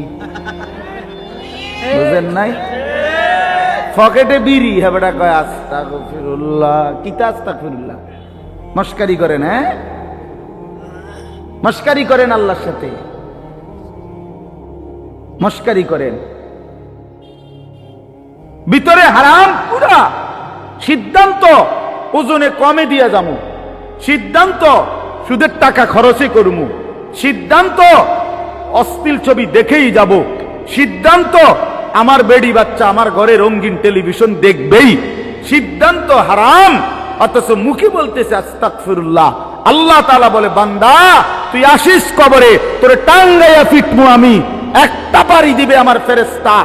বুঝেন নাই? পকেটে বিড়ি, হেবডা কয় আস্তাগফিরুল্লাহ। কিতা আস্তাগফিরুল্লাহ? মস্কারি করেন, হ্যাঁ মস্কারি করেন, আল্লাহর সাথে মস্কারি করেন। ভিতরে হারাম পুরা, সিদ্ধান্ত ওজনে কমে দিয়ে যাবো, সিদ্ধান্ত সুদের টাকা খরচে করবো, সিদ্ধান্ত অশ্লীল ছবি দেখেই যাব, সিদ্ধান্ত আমার বেডি বাচ্চা আমার ঘরে রঙিন টেলিভিশন দেখবেই, সিদ্ধান্ত হারাম, অথচ মুখে বলতেছে আস্তাগফিরুল্লাহ। আল্লাহ তাআলা বলে, বান্দা তুই আসিস কবরে, তোরে টাঙ্গাইয়া ফিটমু আমি। একটা বাড়ি দিবে আমার ফেরেশতা,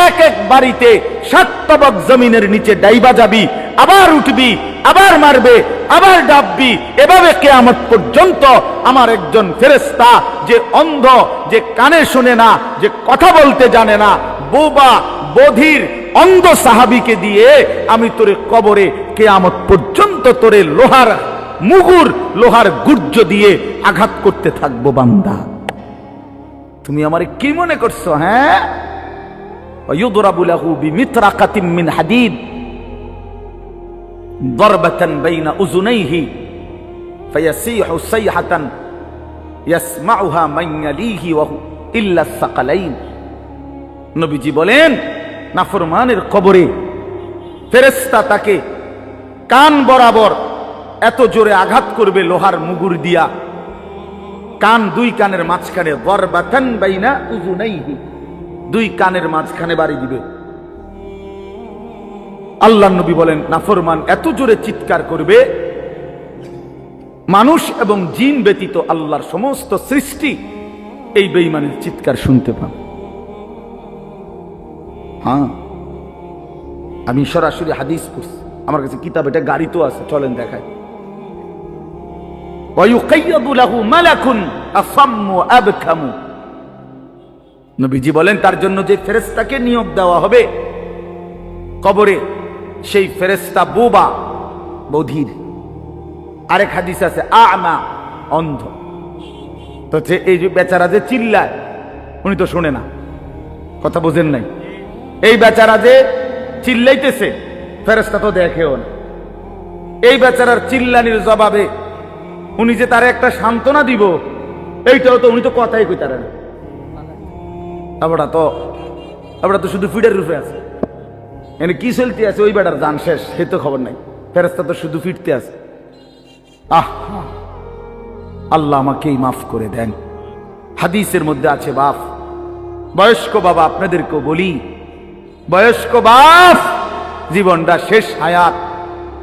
এক এক বাড়িতে 7 তবক জমিনের নিচে ডাইবা যাবি, আবার উঠবি, আবার মারবে, আবার ডাববি, এভাবে কিয়ামত পর্যন্ত আমার একজন ফেরেশতা, যে অন্ধ, যে কানে শুনে না, যে কথা বলতে জানে না, বোবা বধির অন্ধ সাহাবীকে দিয়ে আমি তোরে কবরে কিয়ামত পর্যন্ত তোরে লোহার মুগুর, লোহার গুর্জ দিয়ে আঘাত করতে থাকবো। বান্দা তুমি আমারে কি মনে করছো? হ্যাঁ, ويضرب له بمطرقة من حديد ضربة بين أذنيه فيصيح صيحة يسمعها من يليه وهو إلا الثقلين। নবীজি বলেন, নাফরমানের কবরে ফেরেশতা তাকে কান বরাবর এত জোরে আঘাত করবে লোহার মুগুর দিয়া, কান, 2 কানের মাঝখানে, দরবাতান বাইনা উযুনাইহি, 2 কানের মাঝখানে বাড়ি দিবে। আল্লাহর নবী বলেন, নাফরমান এত জোরে চিৎকার করবে, মানুষ এবং জিন ব্যতীত আল্লাহর সমস্ত সৃষ্টি এই বেঈমানের চিৎকার শুনতে পাবে। হ্যাঁ, আমি সরাসরি হাদিস পড়ছি, আমার কাছে কিতাব, এটা গাড়িতেও আছে, চলেন দেখায়। ওয়ায়ুকাইয়াদু লাহু মালাকুন আসাম্মু আবকামু। নবীজি বলেন, তার জন্য যে ফেরেশতাকে নিয়োগ দেওয়া হবে কবরে, সেই ফেরেশতা বোবা বধির। আরেক হাদিস আছে আমা, অন্ধ। তো এই যে বেচারা যে চিল্লায়, উনি তো শোনে না, কথা বোঝেন নাই? এই বেচারা যে চিল্লাইতেছে, ফেরেশতা তো দেখেও না। এই বেচারার চিল্লানির জবাবে উনি যে তার একটা সান্ত্বনা দিব, এইটাও তো উনি তো কথাই কইতারে না। আমরা তো শুধু ফিডের রূপে আছে, এনে কি চলতে আছে, ওই বেটার জান শেষ, সে তো খবর নাই। ফেরেশতা তো শুধু ফিরতে আছে। আল্লাহ আমাকেই মাফ করে দেন। হাদিসের মধ্যে আছে, বাপ, বয়স্ক বাবা, আপনাদেরকেও বলি, বয়স্ক বাপ জীবনটা শেষ হায়াত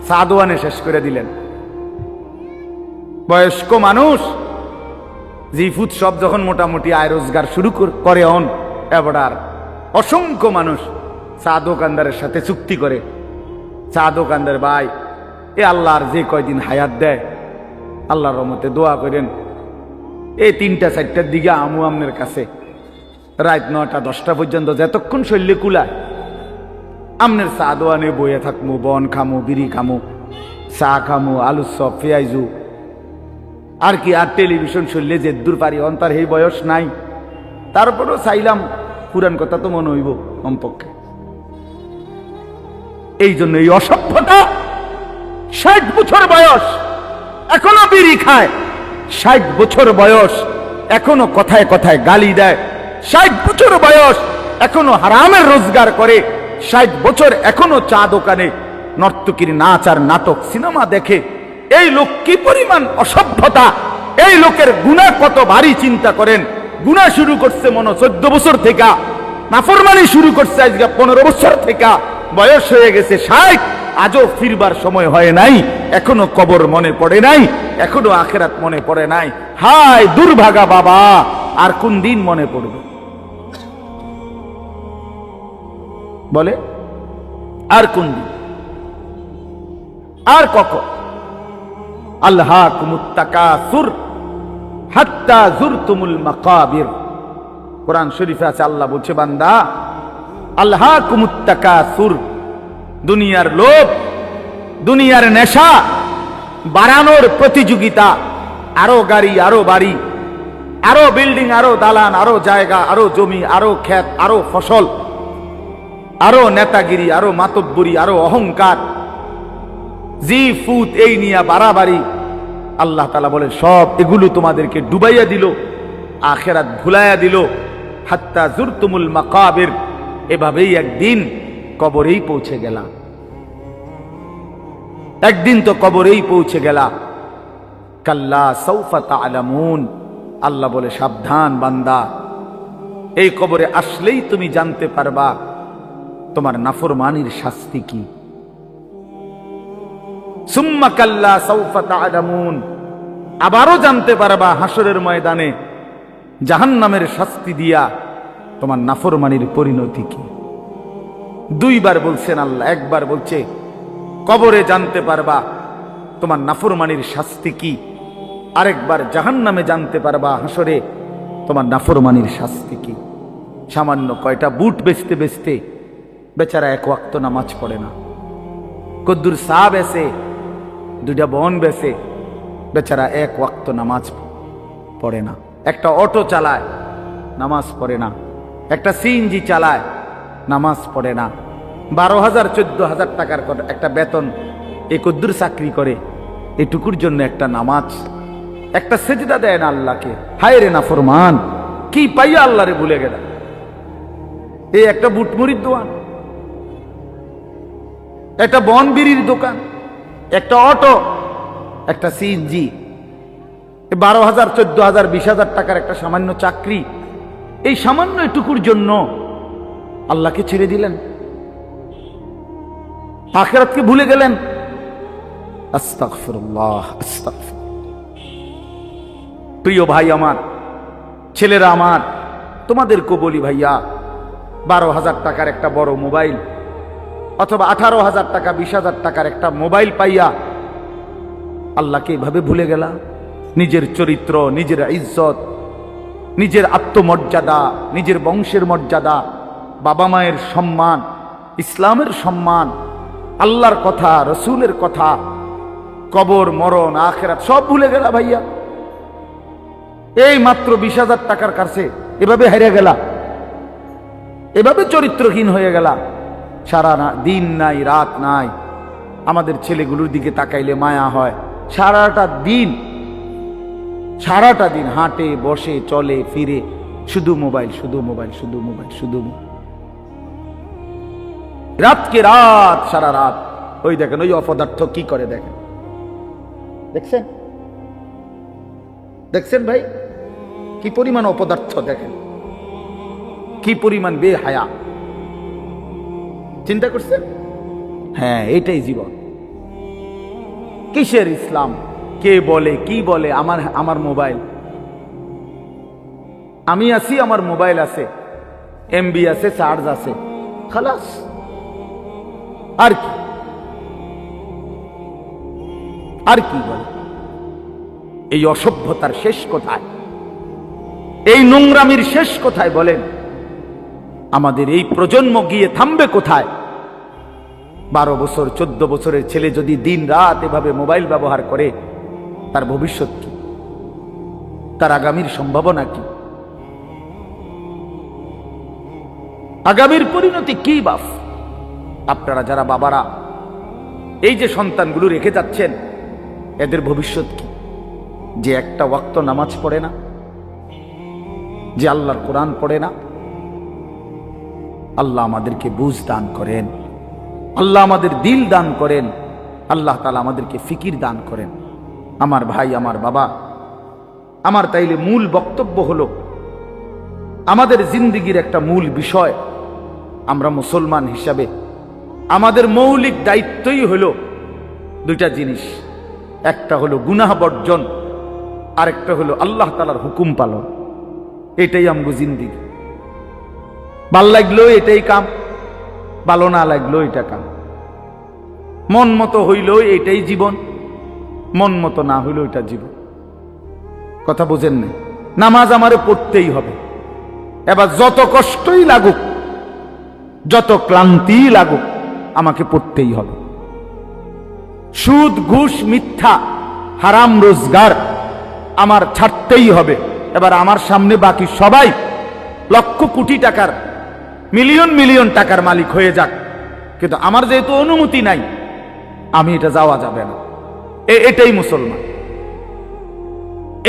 সাদওয়ানে শেষ করে দিলেন। বয়স্ক মানুষ জিফুত সব যখন মোটামুটি আয় রোজগার শুরু করে, এবার অসংখ্য মানুষ চা দোকানদারের সাথে চুক্তি করে, চা দোকানদার ভাই, এ আল্লাহর যে কয়দিন হায়াত দেয়, আল্লাহর রহমতে দোয়া করেন, এই 3টা 4টার দিকে আমু আমনের কাছে, রাত 9টা 10টা পর্যন্ত যতক্ষণ শৈল্যে কুলায়, আমনের চা দোয়ানে বইয়ে থাকমু, বন খামু, বিড়ি খামু, চা খামু, আলু চপ, পেঁয়াজু, আর কি, আর টেলিভিশন শুনলে যে দূর পারি, অন্তার এই বয়স নাই, তারপরেও চাইলাম পুরান কথা তো মনে হইব কমপক্ষে। এই জন্য এই অসভ্যতা, 60 বছর বয়স এখনো বিড়ি খায়, 60 বছর বয়স এখনো কথায় কথায় গালি দেয়, 60 বছর বয়স এখনো হারামের রোজগার করে, 60 বছর এখনো চা দোকানে নর্তকীর নাচ আর নাটক সিনেমা দেখে। এই লোক কি পরিমাণ অসভ্যতা! এই লোকের গুনাহ কত ভারী চিন্তা করেন। গুনাহ শুরু করছে মনে 14 বছর থেকে, নাফরমানি শুরু করছে আজকে 15 বছর থেকে, বয়স হয়ে গেছে 60, আজও ফিরবার সময় হয় নাই, এখনো কবর মনে পড়ে নাই, এখনো আখিরাত মনে পড়ে নাই। হায় দুর্ভাগা বাবা, আর কোন দিন মনে পড়বে বলে? আর কোন দিন, আর কখন? আল্লাহকুমুত তাকাসুর হাত্তা যুরতুমুল মাকাবির। কোরআন শরীফে আছে, আল্লাহ বলছে বান্দা আল্লাহকুমুত তাকাসুর, দুনিয়ার লোভ, দুনিয়ার নেশা, বাড়ানোর প্রতিযোগিতা, আরো গাড়ি, আরো বাড়ি, আরো বিল্ডিং, আরো দালান, আরো জায়গা, আরো জমি, আরো ক্ষেত, আরো ফসল, আরো নেতাগিরি, আরো মাতব্বরি, আরো অহংকার, জি ফুত, এই নিয়ে বাড়াবাড়ি। আল্লাহ তাআলা বলে সব এগুলো তোমাদেরকে ডুবাইয়া দিল, আখিরাত ভুলাইয়া দিল। হাত্তা যুরতুমুল মাকাবির, এভাবেই একদিন কবরেই পৌঁছে গেলা, একদিন তো কবরেই পৌঁছে গেলা। কাল্লা সাউফা তা'লামুন, আল্লাহ বলে সাবধান বান্দা, এই কবরে আসলেই তুমি জানতে পারবা তোমার নাফরমানির শাস্তি কি। সুম্মা কাল্লা সাউফা তা'লামুন, আবারও জানতে পারবা হাসরের ময়দানে জাহান্নামের শাস্তি দিয়া তোমার নাফরমানির পরিণতি কি। দুইবার বলছেন আল্লাহ, একবার বলছে কবরে জানতে পারবা তোমার নাফরমানির শাস্তি কি, আরেকবার জাহান্নামে জানতে পারবা হাসরে তোমার নাফরমানির শাস্তি কি। সামান্য কয়টা বুট বেচতে বেচতে বেচারা এক ওয়াক্ত নামাজ পড়ে না, কদ্দুর চা বেচে, 2টা বন বেচে, বেচারা এক ওয়াক্ত নামাজ পড়ে না। একটা অটো চালায়, নামাজ পড়ে না। একটা সিএনজি চালায়, নামাজ পড়ে না। 12,000 14,000 টাকার একটা বেতন, এই কদ্দুর চাকরি করে, এটুকুর জন্য একটা নামাজ, একটা সেজদা দেয় না আল্লাহকে। হায় রে নাফরমান, কি পাইয়া আল্লাহরে ভুলে গেল। এই একটা বুটমুড়ির দোকান, একটা বন বিড়ির দোকান, একটা অটো, একটা সিএনজি, 12,000 14,000 20,000 টাকার একটা সামান্য চাকরি, এই সামান্য এটুকুর জন্য আল্লাহকে ছেড়ে দিলেন, আখিরাতকে ভুলে গেলেন। আস্তাগফিরুল্লাহ, আস্তাগফিরুল্লাহ। প্রিয় ভাই আমার, ছেলেরা আমার, তোমাদেরকে বলি ভাইয়া, 12,000 টাকার একটা বড় মোবাইল অথবা 18,000 টাকা 20,000 টাকার একটা মোবাইল পাইয়া আল্লাহকে এভাবে ভুলে গেলা। নিজের চরিত্র, নিজের ইজ্জত, নিজের আত্মমর্যাদা, নিজের বংশের মর্যাদা, বাবা মায়ের সম্মান, ইসলামের সম্মান, আল্লাহর কথা, রসুলের কথা, কবর, মরণ, আখিরাত সব ভুলে গেলা ভাইয়া। এই মাত্র 20,000 টাকার কাছে এভাবে হেরে গেলা, এভাবে চরিত্রহীন হয়ে গেলা। সারা দিন নাই, রাত নাই। আমাদের ছেলেগুলোর দিকে তাকাইলে মায়া হয়। সারাটা দিন হাঁটে, বসে, চলে, ফিরে, শুধু মোবাইল, শুধু মোবাইল, শুধু মোবাইল, শুধু রাতকে রাত, সারা রাত। ওই দেখেন ওই অপদার্থ কি করে, দেখেন, দেখছেন, দেখছেন ভাই কি পরিমাণ অপদার্থ, দেখেন কি পরিমাণ বেহায়া। চিন্তা করছেন? হ্যাঁ, এটাই জীবন। কিসের ইসলাম? কে বলে, কি বলে? আমার মোবাইল, আমি আছি, আমার মোবাইল আছে, এমবি আছে, চার্জ আছে, খালাস। আর কি, আর কি বলে? এই অসভ্যতার শেষ কোথায়? এই নোংরামির শেষ কোথায় বলেন? আমাদের এই প্রজন্ম গিয়ে থামবে কোথায়? 12 বছর 14 বছরের ছেলে যদি দিন রাত এভাবে মোবাইল ব্যবহার করে, তার ভবিষ্যৎ কি? তার আগামীর সম্ভাবনা কি? আগামীর পরিণতি কি বাপ? আপনারা যারা বাবারা এই যে সন্তানগুলো রেখে যাচ্ছেন, এদের ভবিষ্যৎ কি? যে একটা ওয়াক্ত নামাজ পড়ে না, যে আল্লাহর কোরআন পড়ে না। আল্লাহ আমাদেরকে বুঝ দান করেন, আল্লাহ আমাদের দিল দান করেন, আল্লাহ তাআলা আমাদেরকে ফিকির দান করেন। আমার ভাই, আমার বাবা, আমার তাইলে মূল বক্তব্য হলো, আমাদের জিন্দেগির একটা মূল বিষয়, আমরা মুসলমান হিসাবে আমাদের মৌলিক দায়িত্বই হলো দুইটা জিনিস। একটা হলো গুনাহ বর্জন, আরেকটা হলো আল্লাহ তাআলার হুকুম পালন। এটাই আমগো জিন্দেগি। ভাল লাগলো এটাই কাম, ভালো না লাগলো এটা কাম। মন মতো হইল এটাই জীবন, মন মতো না হইল এটা জীবন। কথা বুঝেন না? নামাজ আমারে পড়তেই হবে। এবার যত কষ্টই লাগুক, যত ক্লান্তি লাগুক, আমাকে পড়তেই হবে। সুদ, ঘুষ, মিথ্যা, হারাম রোজগার আমার ছাড়তেই হবে। এবার আমার সামনে বাকি সবাই লক্ষ কোটি টাকার, মিলিয়ন মিলিয়ন টাকার মালিক হয়ে যাক, কিন্তু আমার যেহেতু অনুমতি নাই, আমি এটা যাওয়া যাবে না। এটাই মুসলমান,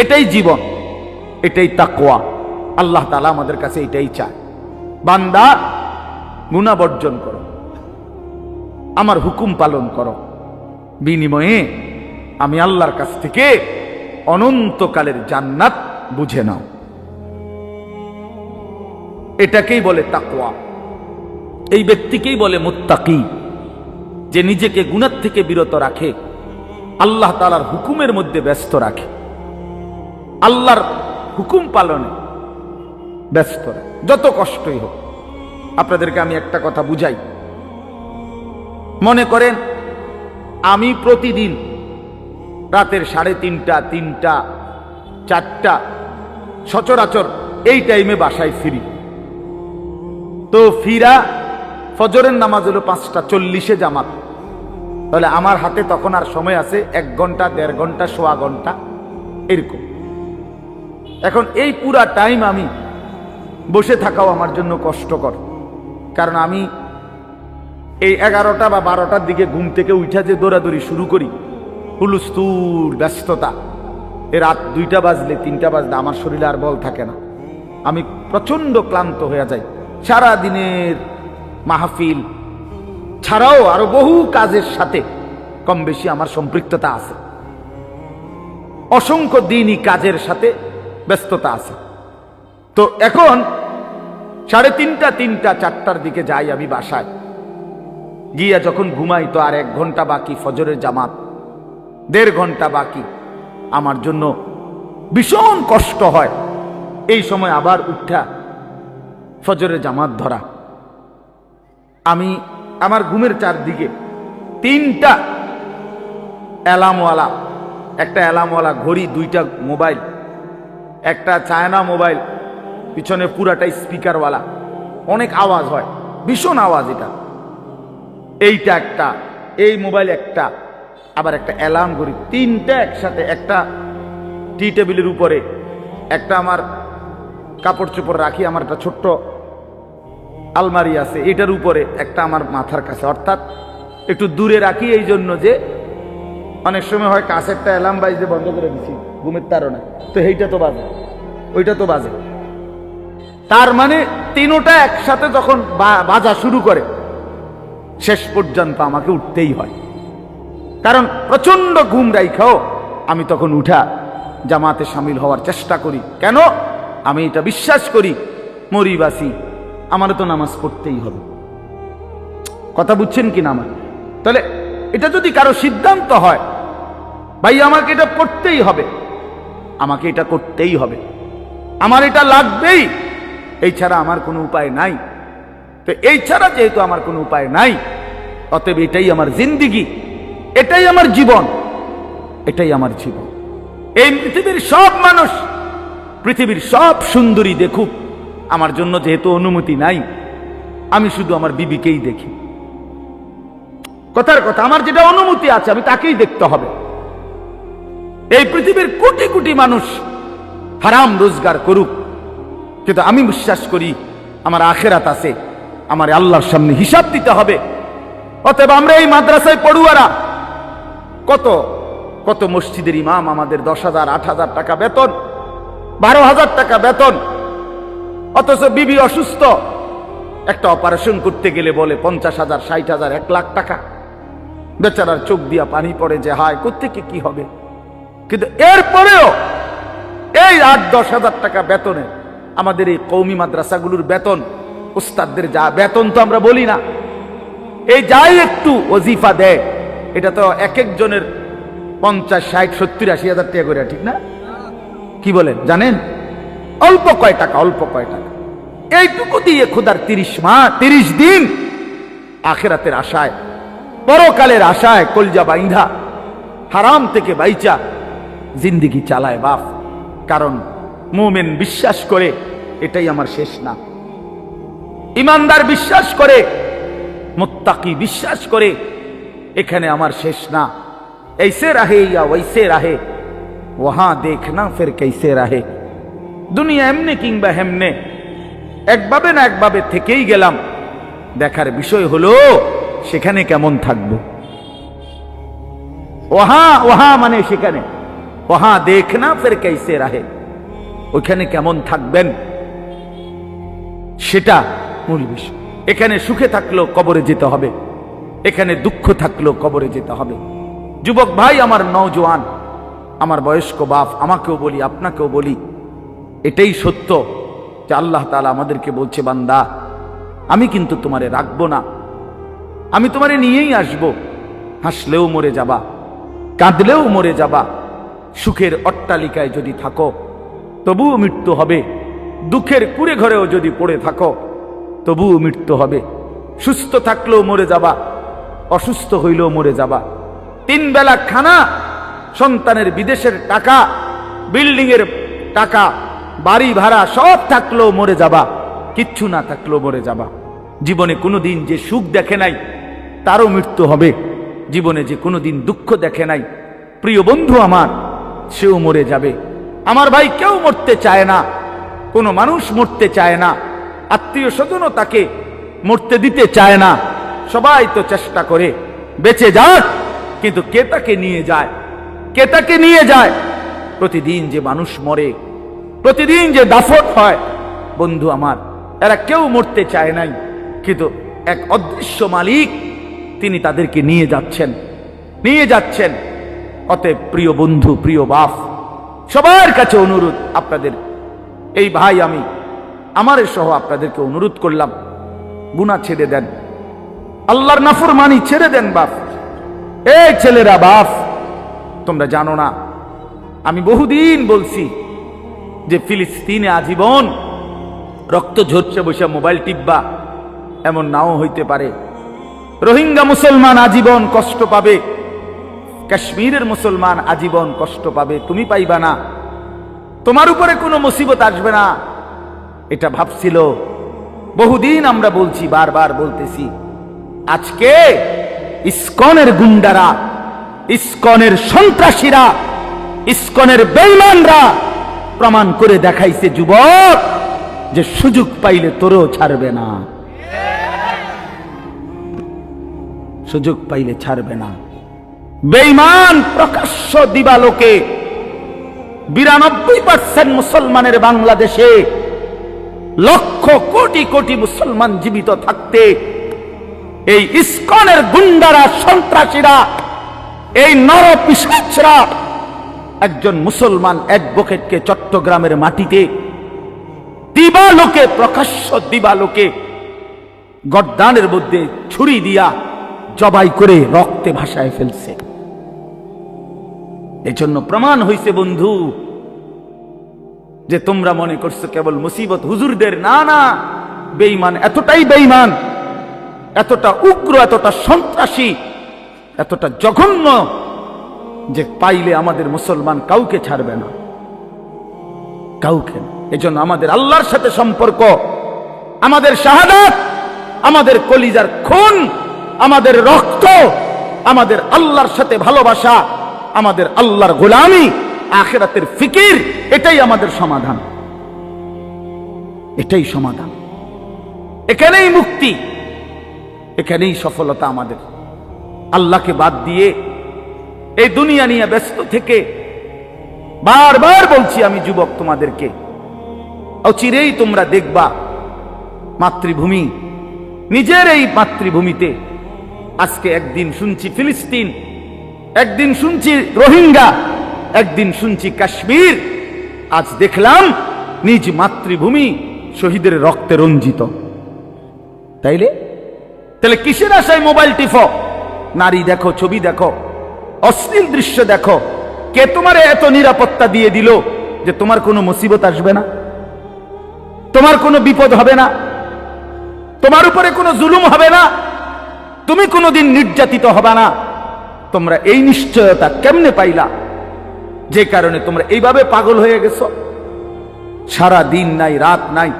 এটাই জীবন, এটাই তাকওয়া। আল্লাহ তাআলা আমাদের কাছে এটাই চায়, বান্দা গুনাহ বর্জন করো, আমার হুকুম পালন করো, বিনিময়ে আমি আল্লাহর কাছ থেকে অনন্তকালের জান্নাত বুঝে নাও। এটাকেই বলে তাকওয়া। এই ব্যক্তিকেই বলে মুত্তাকি, যে নিজেকে গুনাহ থেকে বিরত রাখে, আল্লাহ তাআলার হুকুমের মধ্যে ব্যস্ত রাখে, আল্লাহর হুকুম পালনে ব্যস্ত রাখে, যত কষ্টই হোক। আপনাদেরকে আমি একটা কথা বুঝাই। মনে করেন আমি প্রতিদিন রাতের 3:30, 3টা, 4টা সচরাচর এই টাইমে বাসায় ফিরি। তো ফিরা ফজরের নামাজ হলো 5:40 জামাত। তাহলে আমার হাতে তখন আর সময় আছে 1 ঘন্টা, 1.5 ঘন্টা, সোয়া ঘন্টা এরকম। এখন এই পুরা টাইম আমি বসে থাকাও আমার জন্য কষ্টকর, কারণ আমি এই 11টা বা 12টার দিকে ঘুম থেকে উঠা যে দৌড়াদৌড়ি শুরু করি, হুলস্থুল ব্যস্ততা, এ রাত 2টা বাজলে 3টা বাজলে আমার শরীরে আর বল থাকে না। আমি প্রচন্ড ক্লান্ত হয়ে যাই। সারা দিনের মাহফিল ছাড়াও আরো বহু কাজের সাথে কম বেশি আমার সম্পৃক্ততা আছে, অসংখ্য দিনই কাজের সাথে ব্যস্ততা আছে। তো এখন 3:30, 3টা, 4টার দিকে যাই আমি বাসায়, গিয়া যখন ঘুমাই তো আর 1 ঘন্টা বাকি ফজরের জামাত, 1.5 ঘন্টা বাকি। আমার জন্য ভীষণ কষ্ট হয় এই সময় আবার উঠা ফজরের জামাত ধরা। আমি আমার ঘুমের চারদিকে 3টা অ্যালার্মওয়ালা, একটা অ্যালার্মওয়ালা ঘড়ি, 2টা মোবাইল, একটা চায়না মোবাইল, পিছনে পুরাটাই স্পিকারওয়ালা, অনেক আওয়াজ হয়, ভীষণ আওয়াজ। এটা এইটা একটা, এই মোবাইল একটা, আবার একটা অ্যালার্ম ঘড়ি, 3টা একসাথে। একটা টি টেবিলের উপরে, একটা আমার কাপড় চোপড় রাখি, আমার একটা ছোট্ট আলমারি আছে, এটার উপরে একটা আমার মাথার কাছে, অর্থাৎ একটু দূরে রাখি এই জন্য যে অনেক সময় হয় কাছেরটা অ্যালার্ম বাজতে বন্ধ করে দিচ্ছি ঘুমের তাড়না, তো এইটা তো বাজে, ওইটা তো বাজে। তার মানে 3টা একসাথে যখন বাজা শুরু করে, শেষ পর্যন্ত আমাকে উঠতেই হয়, কারণ প্রচন্ড ঘুম রাইখাও আমি তখন উঠা জামাতে শামিল হওয়ার চেষ্টা করি। কেন? আমি এটা বিশ্বাস করি, মরিবাসি আমার তো নামাজ পড়তেই হবে। কথা বুঝছেন কি না আমার? তাহলে এটা যদি কারো সিদ্ধান্ত হয়, ভাই আমাকে এটা পড়তেই হবে, আমাকে এটা করতেই হবে, আমার এটা লাগবেই, এই ছাড়া আমার কোনো উপায় নাই। তো এই ছাড়া যেহেতু আমার কোনো উপায় নাই, অতএব এটাই আমার জিন্দেগি, এটাই আমার জীবন, এটাই আমার জীবন। এই পৃথিবীর সব মানুষ, পৃথিবীর সব সুন্দরী দেখুক, আমার জন্য যেহেতু অনুমতি নাই, আমি শুধু আমার বিবিকেই দেখি। কথার কথা, আমার যেটা অনুমতি আছে আমি তাকেই দেখতে হবে। এই পৃথিবীর কোটি কোটি মানুষ হারাম রোজগার করুক, কিন্তু আমি বিশ্বাস করি আমার আখিরাত আছে, আমার আল্লাহর সামনে হিসাব দিতে হবে। অতএব আমরা এই মাদ্রাসায় পড়ুয়ারা কত কত মসজিদের ইমাম আমাদের 10,000 8,000 টাকা বেতন, 12,000 টাকা বেতন, অথচ বিবি অসুস্থ, একটা অপারেশন করতে গেলে বলে 50,000 60,000 1 লাখ টাকা। বেচারার চোখ দিয়া পানি পড়ে যে হায় কোত্থেকে কি হবে। কিন্তু এরপরেও এই 8-10,000 টাকা বেতনে আমাদের এই কওমি মাদ্রাসাগুলোর বেতন, উস্তাদদের যা বেতন তো আমরা বলি না, এই যাই একটু ওজিফা দেয় এটা তো এক একজনের 50 60 70 80,000 টাকা করে, ঠিক না? কি বলেন জানেন? অল্প কয় টাকা, অল্প কয় টাকা। এইটুকু দিয়ে খোদার 30 মাস 30 দিন আখিরাতের আশায়, পরকালের আশায় কলজা বাইন্ধা হারাম থেকে বাইচা জিন্দেগি চালায় বাপ। কারণ মুমিন বিশ্বাস করে এটাই আমার শেষ না, ইমানদার বিশ্বাস করে, মুত্তাকি বিশ্বাস করে এখানে আমার শেষ না। ऐसे रहे या वैसे रहे वहां देखना फिर कैसे रहे। দুনিয়া এমনি কিংবা হেমনে একভাবে না একভাবে থেকেই গেলাম, দেখার বিষয় হলো সেখানে কেমন থাকবো। ওহা মানে সেখানে, ওহা দেখনা ফির कैसे रहे, ওইখানে কেমন থাকবেন সেটা মূল বিষয়। এখানে সুখে থাকলেও কবরে যেতে হবে, এখানে দুঃখ থাকলেও কবরে যেতে হবে। যুবক ভাই, আমার নওজোয়ান, আমার বয়স্ক বাপ, আমাকেও বলি আপনাকেও বলি, এটাই সত্য যে আল্লাহ তাআলা আমাদেরকে বলছে, বান্দা আমি কিন্তু তোমারে রাখবো না, আমি তোমারে নিয়েই আসবো। হাসলেও মরে যাবা, কাঁদলেও মরে যাবা। সুখের অট্টালিকায় যদি থাকো তবুও মৃত্যু হবে, দুঃখের কুড়ে ঘরেও যদি পড়ে থাকো তবুও মৃত্যু হবে। সুস্থ থাকলেও মরে যাবা, অসুস্থ হইলেও মরে যাবা। 3 বেলা খানা, সন্তানের বিদেশের টাকা, বিল্ডিং এর টাকা, বাড়ি ভাড়া সব থাকলেও মরে যাবা, কিচ্ছু না থাকলেও মরে যাবা। জীবনে কোনোদিন যে সুখ দেখে নাই তারও মৃত্যু হবে, জীবনে যে কোনোদিন দুঃখ দেখে নাই প্রিয় বন্ধু আমার, সেও মরে যাবে। আমার ভাই, কেউ মরতে চায় না, কোনো মানুষ মরতে চায় না, আত্মীয় স্বজনও তাকে মরতে দিতে চায় না। সবাই তো চেষ্টা করে বেঁচে যাক, কিন্তু কে তাকে নিয়ে যায়, কে তাকে নিয়ে যায়? প্রতিদিন যে মানুষ মরে, প্রতিদিন যে দাফন হয়, বন্ধু আমার, এরা কেউ মরতে চায় নাই, কিন্তু এক অদৃশ্য মালিক তিনি তাদেরকে নিয়ে যাচ্ছেন, নিয়ে যাচ্ছেন। অতএব প্রিয় বন্ধু, প্রিয় বাপ, সবার কাছে অনুরোধ, আপনাদের এই ভাই আমি আমার সহ আপনাদেরকে অনুরোধ করলাম, গুনাহ ছেড়ে দেন, আল্লাহর নাফরমানি ছেড়ে দেন। বাপ, এই ছেলেরা, বাপ তোমরা জানো না, আমি বহুদিন বলছি যে ফিলিস্তিনে আজীবন রক্ত ঝরছে বসে মোবাইল টিপবা, এমন নাও হইতে পারে। রোহিঙ্গা মুসলমান আজীবন কষ্ট পাবে, কাশ্মীরের মুসলমান আজীবন কষ্ট পাবে, তুমি পাইবা না, তোমার উপরে কোনো মুসিবত আসবে না, এটা ভাবছিল। বহুদিন আমরা বলছি, বারবার বলতেছি। আজকে ইসকনের গুন্ডারা, ইসকনের সন্ত্রাসীরা, ইসকনের বেঈমানরা প্রমাণ করে দেখাইছে যুবক, যে সুযোগ পাইলে তোরও ছাড়বে না, সুযোগ পাইলে ছাড়বে না। বেঈমান প্রকাশ্য দিবালোকে 92% মুসলমানের বাংলাদেশে, লক্ষ কোটি কোটি মুসলমান জীবিত থাকতে এই ইসকনের গুন্ডারা, সন্ত্রাসীরা, এই নরপিশাচরা একজন মুসলমান অ্যাডভোকেটকে চট্টগ্রামের মাটিতে দিবালোকে, প্রকাশ্য দিবালোকে গর্দানের মধ্যে ছুরি দিয়া জবাই করে রক্তে ভাসায় ফেলছে। এজন্য প্রমাণ হইছে বন্ধু, যে তোমরা মনে করছো কেবল মুসিবত হুজুরদের, না না, বেঈমান এতটাই বেঈমান, এতটা উগ্র, এতটা সন্ত্রাসী, এতটা জঘন্য, যে পাইলে আমাদের মুসলমান কাউকে ছাড়বে না, কাউকে। এজন্য আমাদের আল্লাহর সাথে সম্পর্ক, আমাদের শাহাদাত, আমাদের কলিজার খুন, আমাদের রক্ত, আমাদের আল্লাহর সাথে ভালোবাসা, আমাদের আল্লাহর গোলামি, আখিরাতের ফিকির, এটাই আমাদের সমাধান, এটাই সমাধান। এখানেই মুক্তি, এখানেই সফলতা আমাদের। আল্লাহকে বাদ দিয়ে এই দুনিয়া নিয়ে ব্যস্ত থেকে বারবার বলছি আমি যুবক তোমাদেরকে, অচিরেই তোমরা দেখবা মাতৃভূমি, নিজের এই মাতৃভূমিতে আজকে একদিন শুনছি ফিলিস্তিন, একদিন শুনছি রোহিঙ্গা, একদিন শুনছি কাশ্মীর, আজ দেখলাম নিজ মাতৃভূমি শহীদের রক্তে রঞ্জিত। তাইলে কিসের আশায় মোবাইল টিপো, নারী দেখো, ছবি দেখো, অশ্লীল দৃশ্য দেখো? কে তোমার এত নিরাপত্তা দিয়ে দিল যে তোমার কোনো মুসিবত আসবে না, তোমার কোনো বিপদ হবে না, তোমার উপরে কোনো জুলুম হবে না, তুমি কোনোদিন নির্যাতিত হবে না? তোমরা এই নিশ্চয়তা কেমনে পাইলা? যে কারণে তোমরা এইভাবে পাগল হয়ে গেছো। সারা দিন নাই, রাত নাই,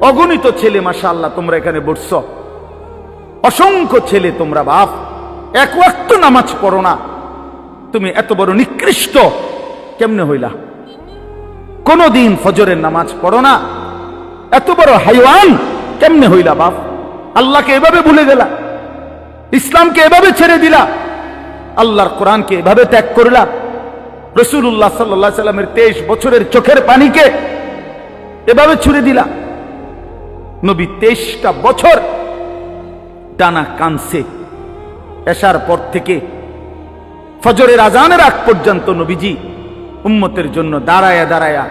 অগণিত ছেলে মাশাআল্লাহ তোমরা এখানে বসছো, অসংখ্য ছেলে তোমরা বাপ, এক ওয়াক্ত নামাজ পড়ো না। তুমি এত বড় নিকৃষ্ট কেমনে হইলা? কোনদিন ফজরের নামাজ পড়ো না, এত বড় হাইওয়ান কেমনে হইলা বাপ? আল্লাহকে এভাবে ভুলে গেলা, ইসলামকে এভাবে ছেড়ে দিলা, আল্লাহর কোরআনকে এভাবে ত্যাগ করলা, রাসূলুল্লাহ সাল্লাল্লাহু আলাইহি সাল্লামের 23 বছরের চোখের পানিকে এভাবে ছুড়ে দিলা। নবী 23টা বছর টানা কানছে, এশার পর থেকে ফজরের আজানের আগ পর্যন্ত নবীজি উম্মতের জন্য দাঁড়ায়া দাঁড়ায়া,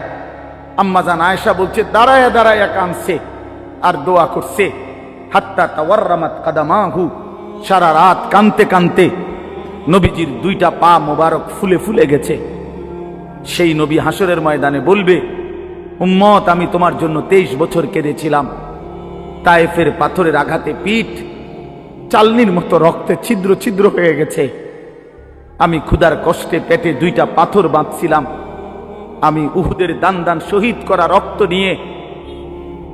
আম্মাজান আয়েশা বলছে দাঁড়ায়া দাঁড়ায়া কানছে আর দোয়া করছে, হাত্তা তাওয়াররামাত কাদামাহু, সারা রাত কানতে কানতে নবীজির 2টা পা মোবারক ফুলে ফুলে গেছে। সেই নবী হাসরের ময়দানে বলবে, উম্মত আমি তোমার জন্য 23 বছর কেঁদেছিলাম, তায়েফের পাথরের আঘাতে পিঠ চালনির মতো রক্তে ছিদ্র ছিদ্র হয়ে গেছে, আমি ক্ষুধার কষ্টে পেটে 2টা পাথর বাঁধছিলাম, আমি উহুদের দান দান শহীদ করা রক্ত নিয়ে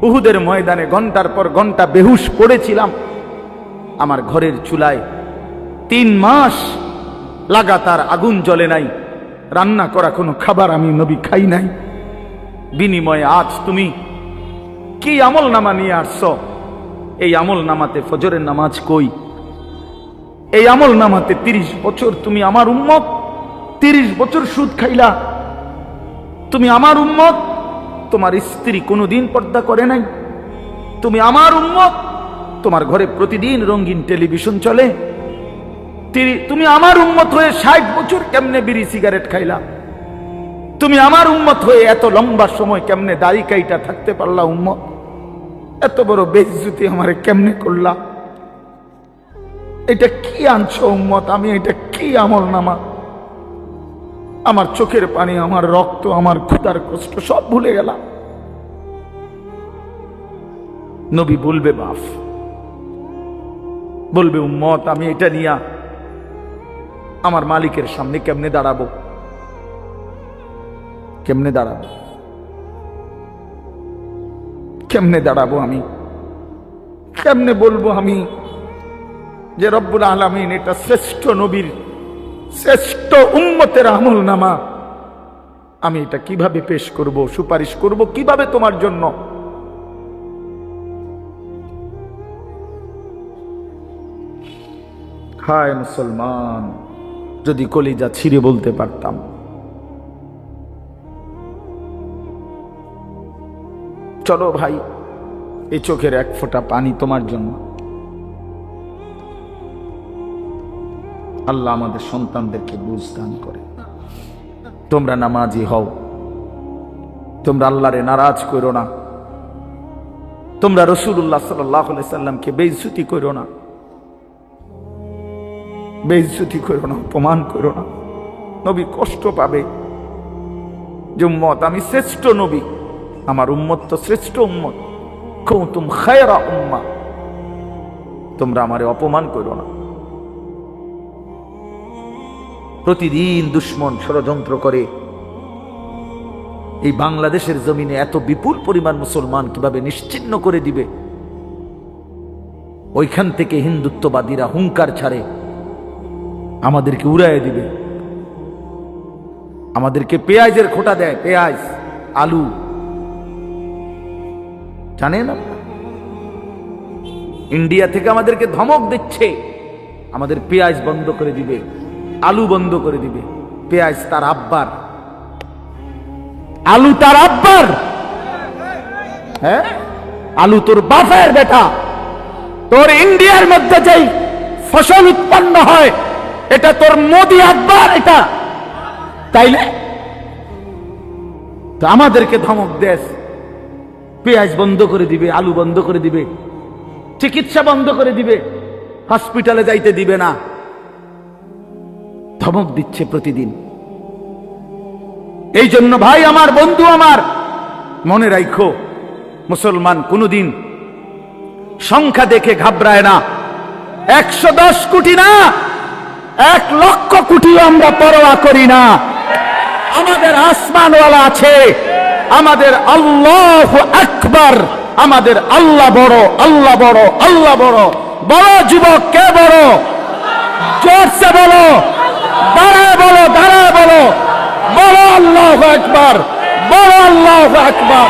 উহুদের ময়দানে ঘন্টার পর ঘন্টা বেহুশ পড়েছিলাম, আমার ঘরের চুলায় 3 মাস লাগাতার আগুন জ্বলে নাই, রান্না করা কোনো খাবার আমি নবী খাই নাই। বিনিময়ে আজ তুমি কি আমল নামা নিয়ে আসছো? এই আমল নামাতে ফজরের নামাজ কই? এই আমল নামাতে 30 বছর তুমি আমার উম্মত, 30 বছর সুদ খাইলা। তুমি আমার উম্মত, তোমার স্ত্রী কোনোদিন পর্দা করে নাই। তুমি আমার উম্মত, তোমার ঘরে প্রতিদিন রঙিন টেলিভিশন চলে। তুমি আমার উম্মত হয়ে 60 বছর কেমনে বিড়ি সিগারেট খাইলা? তুমি আমার উম্মত হয়ে এত লম্বা সময় কেমনে দাড়ি কাইটা থাকতে পারলা? উম্মত, এত বড় বেইজ্জতি আমারে কেমনে করলা? এটা কি আনছো উম্মত? আমি এটা কি আমল নামা? আমার চোখের পানি, আমার রক্ত, আমার ক্ষুধার কষ্ট সব ভুলে গেলাম। নবী বলবে বাপ, বলবে উম্মত আমি এটা নিয়া আমার মালিকের সামনে কেমনে দাঁড়াবো? কেমনে দাঁড়াবো? কেমনে দাঁড়াবো? আমি কেমনে বলবো আমি যে রব্বুল আলামিন এটা শ্রেষ্ঠ নবীর, শ্রেষ্ঠ উম্মতের আমল নামা, আমি এটা কিভাবে পেশ করব, সুপারিশ করব কিভাবে তোমার জন্য? হায় মুসলমান, যদি কলিজা ছিঁড়ে বলতে পারতাম, চলো ভাই এই চোখের এক ফোঁটা পানি তোমার জন্য। আল্লাহ আমাদের সন্তানদেরকে বুঝ দান করে। তোমরা নামাজি হও, তোমরা আল্লাহরে নারাজ করো না, তোমরা রাসূলুল্লাহ সাল্লাল্লাহু আলাইহি সাল্লামকে বেইজ্জতি করো না, বেইজ্জতি করো না, অপমান করো না। নবী কষ্ট পাবে যে উম্মত আমি শ্রেষ্ঠ নবী, আমার উম্মত তো শ্রেষ্ঠ উম্মত, কুনতুম খায়রা উম্মাহ, তোমরা আমারে অপমান করো না। প্রতিদিন দুশ্মন ষড়যন্ত্র করে এই বাংলাদেশের জমিনে এত বিপুল পরিমাণ মুসলমান কিভাবে নিশ্চিহ্ন করে দিবে। ওইখান থেকে হিন্দুত্ববাদীরা হুঙ্কার ছাড়ে আমাদেরকে উড়াইয়ে দিবে, আমাদেরকে পেঁয়াজের খোঁটা দেয়, পেঁয়াজ আলু, জানেন আপনারা? ইন্ডিয়া থেকে আমাদেরকে ধমক দিচ্ছে আমাদের পেঁয়াজ বন্ধ করে দিবে, আলু বন্ধ করে দিবে, পেঁয়াজ তার আব্বার, আলু তার আব্বার, হ্যাঁ আলু তোর বাপের বেটা। তোর ইন্ডিয়ার মধ্যে যেই ফসল উৎপন্ন হয় এটা তোর মোদি আব্বার, এটা তাইলে তো আমাদেরকে ধমক দেশ, পেঁয়াজ বন্ধ করে দিবে, আলু বন্ধ করে দিবে, চিকিৎসা বন্ধ করে দিবে, হসপিটালে যাইতে দিবে না, ধমক দিচ্ছে প্রতিদিন। এই জন্য ভাই আমার, বন্ধু আমার, মনে রাখো মুসলমান কোনদিন সংখ্যা দেখে ঘাবড়ায় না। 110 কোটি না, 1 লক্ষ কোটিও আমরা পরোয়া করি না। আমাদের আসমানওয়ালা আছে, আমাদের আল্লাহু আকবার, আমাদের আল্লাহ বড়, আল্লাহ বড়, আল্লাহ বড়। বড় যুবক কে বড়? জোরসে বলো, দাঁড়ায় বলো, দাঁড়ায় বলো, বড় আল্লাহু আকবার, বড় আল্লাহু আকবার।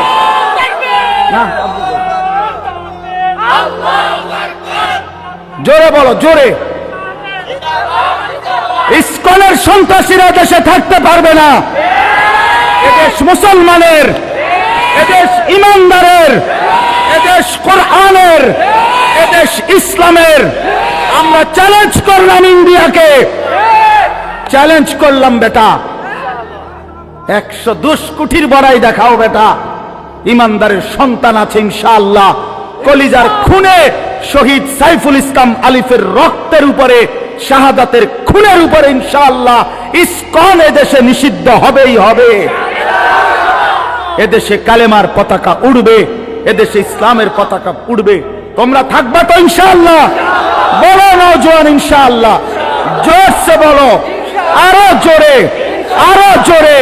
না জোরে বলো, জোরে। ইসকনের সন্ত্রাসীরা দেশে থাকতে পারবে না। এদেশ মুসলমানের, এদেশ ইমানদারের, এদেশ কোরআনের, এদেশ ইসলামের। আমরা চ্যালেঞ্জ করলাম ইন্ডিয়াকে, চ্যালেঞ্জ করলাম বেটা, 110 কোটির বড়াই দেখাও বেটা। ইমানদারের সন্তান আছে ইনশাআল্লাহ। কলিজার খুনে শহীদ সাইফুল ইসলাম আলিফের রক্তের উপরে, শাহাদাতের খুনের উপরে ইনশাআল্লাহ ইসকন এদেশে নিষিদ্ধ হবেই হবে। এদেশে কালেমার পতাকা উড়বে, এদেশে ইসলামের পতাকা উড়বে। তোমরা থাকবা তো ইনশাআল্লাহ? বলো নওজোয়ান ইনশাআল্লাহ, জোরসে বলো, আরো জোরে, আরো জোরে,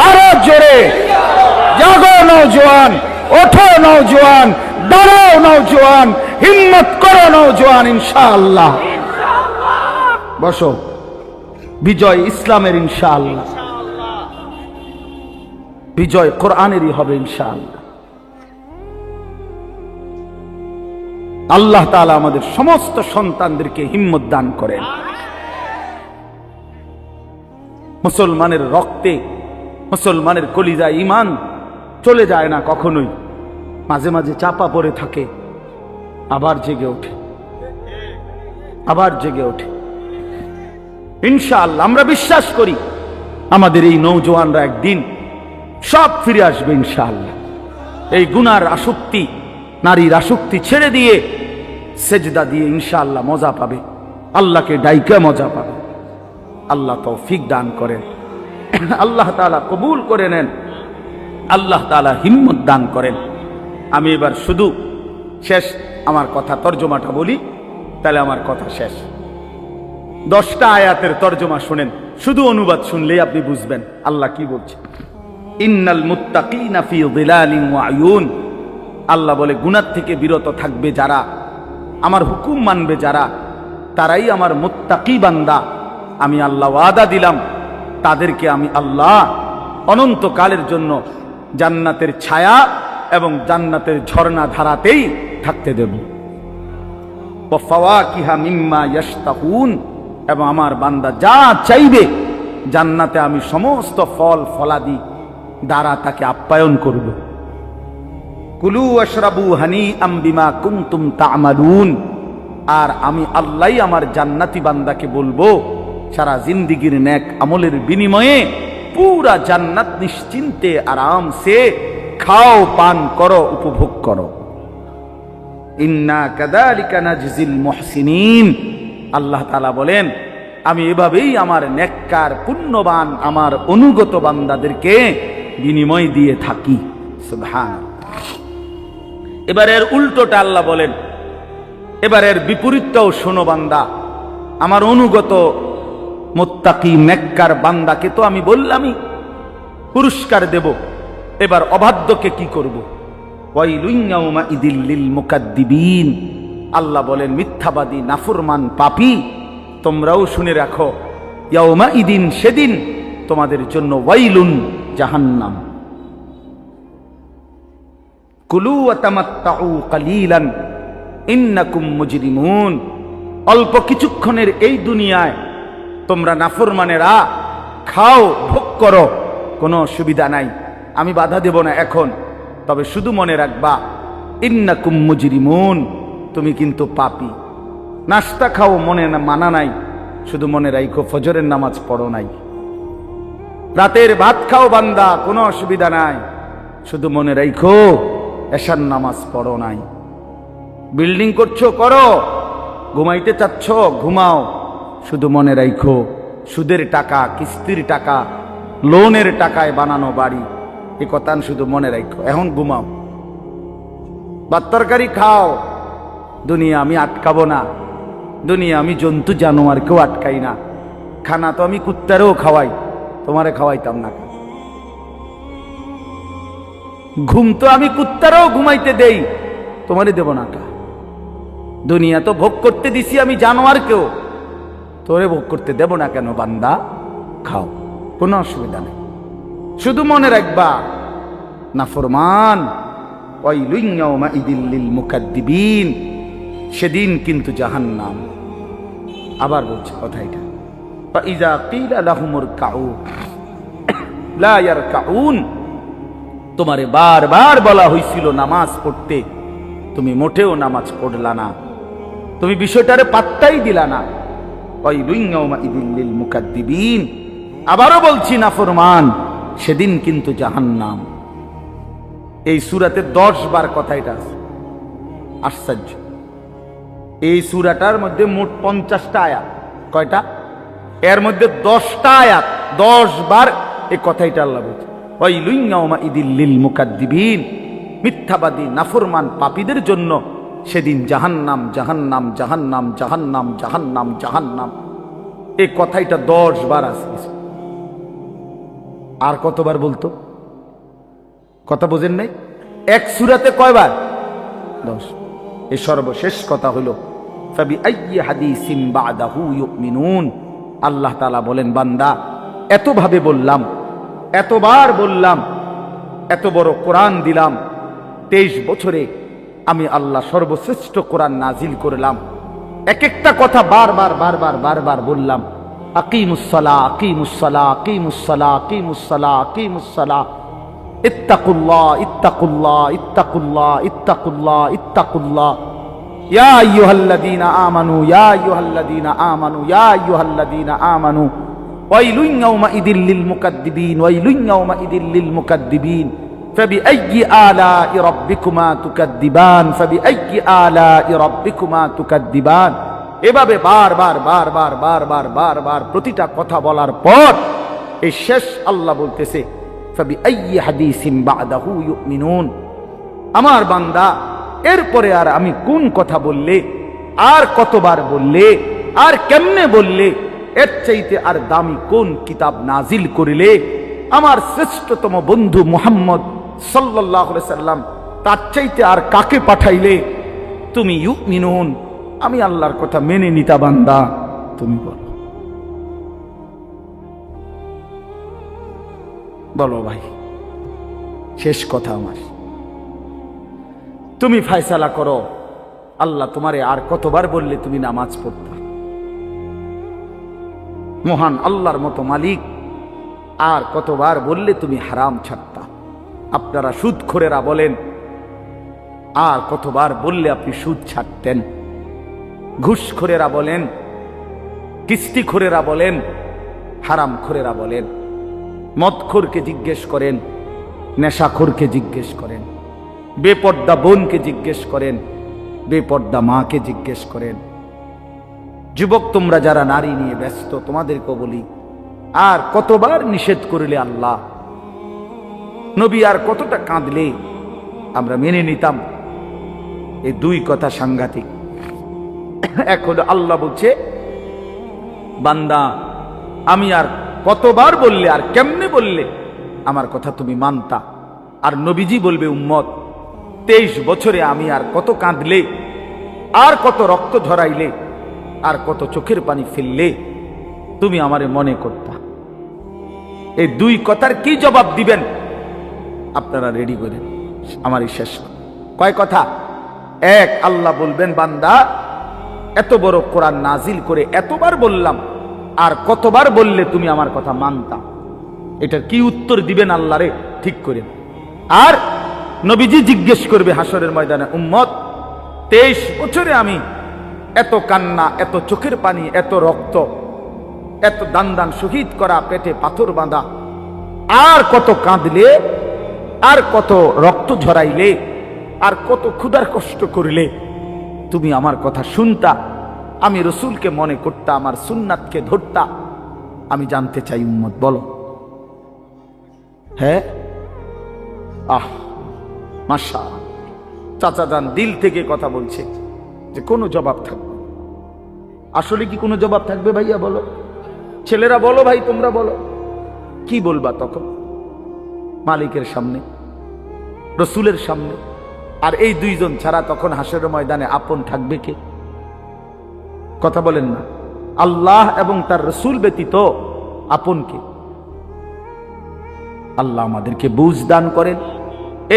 আরো জোরে। জাগো নওজোয়ান, ওঠো নওজোয়ান, দাঁড়াও নওজোয়ান, হিম্মত করো নওজোয়ান ইনশাআল্লাহ। বসো, বিজয় ইসলামের ইনশাআল্লাহ, বিজয় কোরআনেরই হবে ইনশাআল্লাহ। আল্লাহ তাআলা আমাদের সমস্ত সন্তানদেরকে হিম্মত দান করেন। মুসলমানের রক্তে, মুসলমানের কলিজায় ঈমান চলে যায় না কখনোই। মাঝে মাঝে চাপা পড়ে থাকে, আবার জেগে ওঠে, আবার জেগে ওঠে। ইনশাআল্লাহ আমরা বিশ্বাস করি আমাদের এই নওজোয়ানরা একদিন সব ফিরে আসবে ইনশাআল্লাহ। এই গুনার আসক্তি, নারীর আসক্তি ছেড়ে দিয়ে সেজদা দিয়ে ইনশাআল্লাহ মজা পাবে, আল্লাহকে ডাইকা মজা পাবে। আল্লাহ তৌফিক দান করেন, আল্লাহ তাআলা কবুল করে নেন, আল্লাহ তাআলা হিম্মত দান করেন। আমি এবার শুধু শেষ আমার কথা তর্জমাটা বলি, তাহলে আমার কথা শেষ। 10টা আয়াতের তর্জমা শুনেন, শুধু অনুবাদ শুনলেই আপনি বুঝবেন আল্লাহ কি বলছে। ইন্নাল মুত্তাকিনা ফি যিলালিন ওয়া আয়ুন। আল্লাহ বলে গুনাহ থেকে বিরত থাকবে যারা, আমার হুকুম মানবে যারা, তারাই আমার মুত্তাকি বান্দা। আমি আল্লাহ ওয়াদা দিলাম তাদেরকে আমি আল্লাহ অনন্তকালের জন্য জান্নাতের ছায়া এবং জান্নাতের ঝর্ণা ধারাতেই থাকতে দেব। ওয়া ফাওয়াকিহা মিম্মা ইয়াশতাহুন। এবং আমার বান্দা যা চাইবে জান্নাতে আমি সমস্ত ফল ফলাদি দ্বারা তাকে আপ্যায়ন করব। কুলু ওয়াশরাবু হানিআম বিমা কুনতুম তা'মালুন। আর আমি আল্লাহ আমার জান্নাতি বান্দাকে বলবো সারা জিন্দেগীর নেক আমলের বিনিময়ে পুরা জান্নাত নিশ্চিন্তে আরামসে খাও, পান করো, উপভোগ করো। ইন্না কাযালিকা নাজজিল মুহসিনিন। আল্লাহ তাআলা বলেন আমি এভাবেই আমার নেককার পুণ্যবান আমার অনুগত বান্দাদেরকে বিনিময় দিয়ে থাকি। সুবহানাল্লাহ। এবারের উল্টোটা আল্লাহ বলেন, এবারের বিপরীতটাও শোনো বান্দা। আমার অনুগত মুত্তাকি নেককার বান্দাকে তো আমি বললামই পুরস্কার দেব, এবার অবাধ্যকে কি করব? ওয়াইলুন ইয়াউমাইযিল লিল মুকাদ্দিবিন। আল্লাহ বলেন মিথ্যাবাদী নাফরমান পাপী তোমরাও শুনে রাখো, ইয়াউমাইদিন সেদিন তোমাদের জন্য ওয়াইলুন জাহান্নাম। কুলু ওয়া তামাত্তাউ কালিলান ইন্নাকুম মুজরিমুন। অল্প কিছুক্ষণের এই দুনিয়ায় তোমরা নাফরমানেরা খাও, ভোগ করো, কোনো অসুবিধা নাই, আমি বাধা দেব না এখন। তবে শুধু মনে রাখবা, ইন্নাকুম মুজরিমুন, তুমি কিন্তু পাপী। নাস্তা খাও, মনে মানা নাই, শুধু মনে রাখো ফজরের নামাজ পড়ো নাই। রাতের ভাত খাও বান্দা, কোনো অসুবিধা নাই, শুধু মনে রাখো এশার নামাজ পড়ো নাই। বিল্ডিং করছো, করো, ঘুমাইতে চাচ্ছ, ঘুমাও, শুধু মনে রাখো সুদের টাকা, কিস্তির টাকা, লোনের টাকায় বানানো বাড়ি, এ কথা শুধু মনে রাখো। এখন ঘুমাও, ভাত তরকারি খাও। দুনিয়া আমি আটকাবো না, দুনিয়া আমি জন্তু জানোয়ারকেও আটকাই না। খানা তো আমি কুত্তারেও খাওয়াই, তোমারে খাওয়াইতাম না। ঘুম তো আমি কুত্তারেও ঘুমাইতে দেই, তোমারে দেব না কা। দুনিয়া তো ভোগ করতে দিছি আমি জানোয়ারকেও, তোরে ভোগ করতে দেব না কেন? বান্দা খাও, কোনো অসুবিধা নেই, শুধু মনে রাখবা নাফরমান ওয়াইলুন ইয়াউমাইযিল লিল মুকাদ্দিবিন, সেদিন কিন্তু জাহান্নাম। আবার বলছে কথা এটা, ফাইযা কিলা লাহুমুর কাউ লা ইয়ারকাউন, তোমারে বারবার বলা হয়েছিল নামাজ পড়তে, তুমি মোটেও নামাজ পড়লা না, তুমি বিষয়টারে পাত্তাই দিলা না। ওয়াইলুন ইয়াউমাইযিল লিল মুকাদ্দিবিন, আবারও বলছি নাফরমান, সেদিন কিন্তু জাহান্নাম। এই সূরাতে 10 বার কথা এটা আছে, আশ্চর্য। এই সূরাটার মধ্যে মোট 50টা আয়াত। কয়টা? এর মধ্যে 10টা আয়াত, 10 বার এই কথাটা আল্লাহ বলছে, ওয়াইলুন ইয়াউমাইযিল লিল মুকাদ্দিবিন, মিথ্যাবাদী নাফরমান পাপীদের জন্য সেদিন জাহান্নাম, জাহান্নাম, জাহান্নাম, জাহান্নাম, জাহান্নাম, জাহান্নাম। এই কথাটা 10 বার আছে। আর কতবার বলতো? কথা বোঝেন নাই? এক সূরাতে কয়বার? 10। এই সর্বশেষ কথা হলো ফাবিআইয়ি হাদিসিন বাদাহু ইউমিনুন। আল্লাহ তাআলা বলেন, বান্দা এতভাবে বললাম, এতবার বললাম, এত বড় কোরআন দিলাম, 23 বছরে আমি আল্লাহ সর্বশ্রেষ্ঠ কোরআন নাজিল করলাম, এক একটা কথা বারবার বারবার বারবার বললাম, আকিমুস সালাহ, আকিমুস সালাহ, আকিমুস সালাহ, আকিমুস সালাহ, আকিমুস সালাহ, ইত্তাকুল্লাহ, ইত্তাকুল্লাহ, ইত্তাকুল্লাহ, ইত্তাকুল্লাহ, ইত্তাকুল্লাহ, ইয়া আইয়ুহাল্লাযীনা আমানু, ইয়া আইয়ুহাল্লাযীনা আমানু, ইয়া আইয়ুহাল্লাযীনা আমানু, ওয়াইলুন ইয়াউমাইযিল লিল মুকাদ্দিবিন, ওয়াইলুন ইয়াউমাইযিল লিল মুকাদ্দিবিন, ফাবিআইয়ি আলাই রাব্বিকুমা তুকাদ্দিবান, ফাবিআইয়ি আলাই রাব্বিকুমা তুকাদ্দিবান। এভাবে বারবার বারবার বারবার বারবার প্রতিটা কথা বলার পর এই শেষ আল্লাহ বলতেছে, ফাবিআইয়ি হাদিসিন বাদাহু ইউমিনুন। আমার বান্দা এরপরে আর আমি কোন কথা বললে, আর কতবার বললে, আর কেমনে বললে, এর চাইতে আর দামি কোন কিতাব নাজিল করিলে, আমার শ্রেষ্ঠতম বন্ধু মুহাম্মদ সাল্লাল্লাহু আলাইহি সাল্লাম, তার চাইতে আর কাকে পাঠাইলে তুমি ইউমিনুন, আমি আল্লাহর কথা মেনে নিতা? বান্দা তুমি বলো, বলো ভাই, শেষ কথা আমার, তুমি ফয়সালা করো। আল্লাহ তোমারে আর কতবার বললে তুমি নামাজ পড়তা? মহান আল্লাহর মতো মালিক আর কতবার বললে তুমি হারাম ছাড়তা? আপনারা সুদখোরেরা বলেন, আর কতবার বললে আপনি সুদ ছাড়তেন? ঘুষখোরেরা বলেন, কিস্তিখোরেরা বলেন, হারামখোরেরা বলেন, মদখোরকে জিজ্ঞেস করেন, নেশাখোরকে জিজ্ঞেস করেন, বেপর্দা বোনকে জিজ্ঞেস করেন, বেপর্দা মাকে জিজ্ঞেস করেন। যুবক তোমরা যারা নারী নিয়ে ব্যস্ত, তোমাদেরকে বলি, আর কতবার নিষেধ করিলে আল্লাহ, নবী আর কতটা কাঁদলে আমরা মেনে নিতাম? এই দুই কথা সাংঘাতিক। এক হলো আল্লাহ বলছে, বান্দা আমি আর কতবার বললে, আর কেমনে বললে আমার কথা তুমি মানতা? আর নবীজি বলবে, উম্মত 23 বছরে আমি আর কত কাঁদলে, আর কত রক্ত ঝরাইলে, আর কত চোখের পানি ফেললে তুমি আমারে মনে করতা? এই দুই কথার কি জবাব দিবেন? আপনারা রেডি করেন, আমার এই শেষ কয় কথা। এক, আল্লাহ বলবেন, বান্দা এত বড় কোরআন নাজিল করে এতবার বললাম, আর কতবার বললে তুমি আমার কথা মানতা? এটার কি উত্তর দিবেন আল্লাহরে ঠিক করেন। আর নবীজি জিজ্ঞেস করবে হাসরের ময়দানে, উম্মত 23 বছরে আমি এত কান্না, এত চোখের পানি, এত রক্ত, এত দান দান শহীদ করা, পেটে পাথর বাঁধা, আর কত কাঁদলে, আর কত রক্ত ঝরাইলে, আর কত ক্ষুধার কষ্ট করলে তুমি আমার কথা শুনতা, আমি রসুলকে মনে করতা, আমার সুন্নাতকে ধরতা? আমি জানতে চাই উম্মত, বলো। হ্যাঁ, মাশাআল্লাহ, চাচা যান দিল থেকে কথা বলছে যে কোনো জবাব থাকবে। আসলে কি কোনো জবাব থাকবে ভাইয়া? বলো, ছেলেরা বলো, ভাই তোমরা বলো, কি বলবা তখন মালিকের সামনে, রসুলের সামনে? আর এই দুইজন ছাড়া তখন হাসরের ময়দানে আপন থাকবে কে? কথা বলেন না। আল্লাহ এবং তার রসুল ব্যতীত আপন কে? আল্লাহ আমাদেরকে বুঝ দান করেন।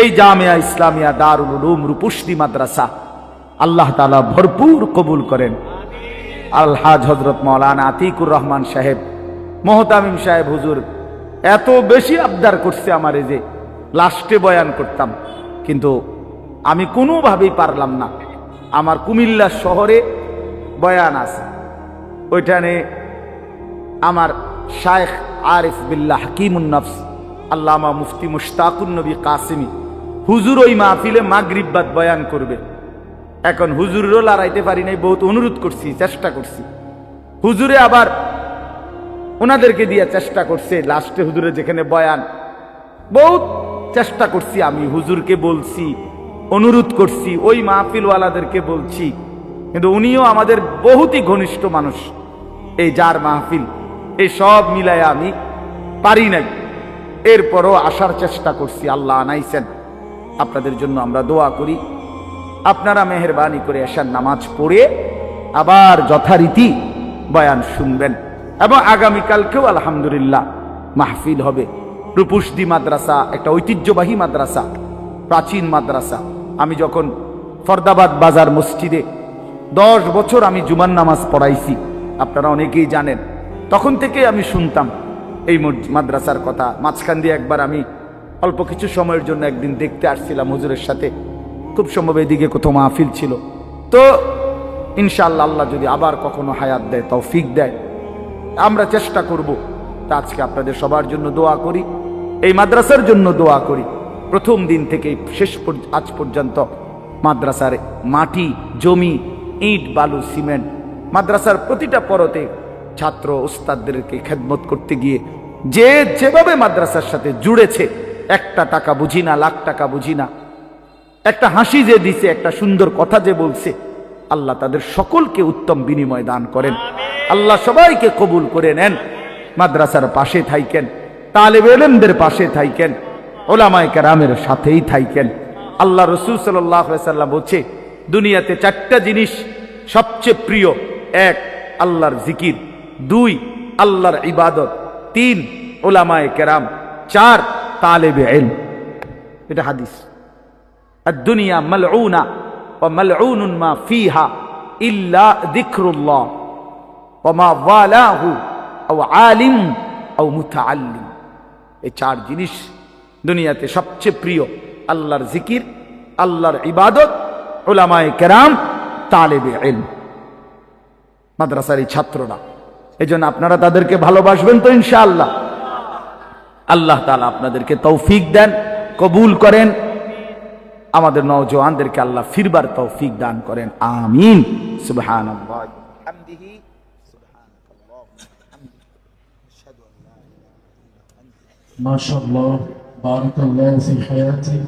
এই জামিয়া ইসলামিয়া দারুল উলুম রূপসী মাদ্রাসা আল্লাহ তাআলা ভরপুর কবুল করেন। আলহাজ হযরত মাওলানা আতিকুর রহমান সাহেব, মোহতামিম সাহেব হুজুর এত বেশি আবদার করছে আমারে যে লাস্টে বয়ান করতাম, কিন্তু আমি কোনোভাবেই পারলাম না। আমার কুমিল্লা শহরে বয়ান আছে, ওইখানে আমার শায়েখ আরিফ বিল্লাহ হাকিমুন নফস আল্লামা মুফতি মুশতাকুন নবী কাসিমি হুজুর ওই মাহফিলে মাগরিব বাদ বয়ান করবে। এখন হুজুরেরও লড়াইতে পারি নাই, বহুত অনুরোধ করছি, চেষ্টা করছি। হুজুরে আবার ওনাদেরকে দিয়ে চেষ্টা করছে। লাস্টে হুজুরে যেখানে বয়ান, বহুত চেষ্টা করছি, আমি হুজুরকে বলছি, অনুরোধ করছি, ওই মাহফিলওয়ালাদেরকে বলছি, কিন্তু উনিও আমাদের বহুতই ঘনিষ্ঠ মানুষ। এই যার মাহফিল, এই সব মিলায় আমি পারি নাই। এরপরও আসার চেষ্টা করছি, আল্লাহ আনাইছেন। আপনাদের জন্য আমরা দোয়া করি, আপনারা মেহেরবানি করে এশার নামাজ পড়ে আবার যথারীতি বয়ান শুনবেন। এবং আগামীকালকেও আলহামদুলিল্লাহ মাহফিল হবে। রূপসী মাদ্রাসা একটা ঐতিহ্যবাহী মাদ্রাসা, প্রাচীন মাদ্রাসা। আমি যখন ফরদাবাদ বাজার মসজিদে 10 বছর আমি জুমার নামাজ পড়াইছি, আপনারা অনেকেই জানেন। তখন থেকে আমি শুনতাম এই মাদ্রাসার কথা। মাঝখান দিয়ে একবার আমি অল্প কিছু সময়ের জন্য একদিন দেখতে আসছিলাম হুজুরের সাথে, খুব সম্ভব এদিকে কোথাও মাহফিল ছিল। তো ইনশাআল্লাহ আল্লাহ যদি আবার কখনো হায়াত দেয়, তৌফিক দেয়, আমরা চেষ্টা করব। তা আজকে আপনাদের সবার জন্য দোয়া করি, এই মাদ্রাসার জন্য দোয়া করি। প্রথম দিন থেকে শেষ আজ পর্যন্ত মাদ্রাসার মাটি, জমি, ইট, বালু, সিমেন্ট, মাদ্রাসার প্রতিটা পরতে ছাত্র ওস্তাদদেরকে খেদমত করতে গিয়ে যে যেভাবে মাদ্রাসার সাথে জুড়েছে, একটা টাকা বুঝি না, লাখ টাকা বুঝি না, একটা হাসি যে দিছে, একটা সুন্দর কথা যে বলছে, আল্লাহ তাদের সকলকে উত্তম বিনিময় দান করেন। আল্লাহ সবাইকে কবুল করে নেন। মাদ্রাসার পাশে থাইকেন, তালেবে ইলমদের পাশে থাইকেন, ওলামায়ে কেরামের সাথেই থাইকেন। আল্লাহ রাসূল সাল্লাল্লাহু আলাইহি ওয়াসাল্লাম বলছে, দুনিয়াতে 4টা জিনিস সবচেয়ে প্রিয়। 1 আল্লাহর জিকির, 2 আল্লাহর ইবাদত, 3 ওলামায়ে কেরাম, 4 তালেবে ইলম। এটা হাদিস। الدنيا ملعونة وملعون ما فيها إلا ذكر الله وما والاه أو عالم أو متعلم। এই 4 জিনিস দুনিয়াতে সবচেয়ে প্রিয়। আল্লাহর জিকির, আল্লাহর ইবাদত, উলামায়ে কেরাম, তালেবে ইলম। মাদ্রাসার এই ছাত্ররা, এজন্য আপনারা তাদেরকে ভালোবাসবেন তো ইনশাআল্লাহ। আল্লাহ তাআলা আপনাদেরকে তৌফিক দেন, কবুল করেন। আমাদের নওজওয়ানদেরকে আল্লাহ ফিরবার তৌফিক দান করেন, আমিন। সুবহানাল্লাহ বিহামদিহি, সুবহানাল্লাহ আশহাদু আন লা ইলাহা ইল্লা আনতা। মাশাআল্লাহ, বারাকাল্লাহু ফি হায়াতিক।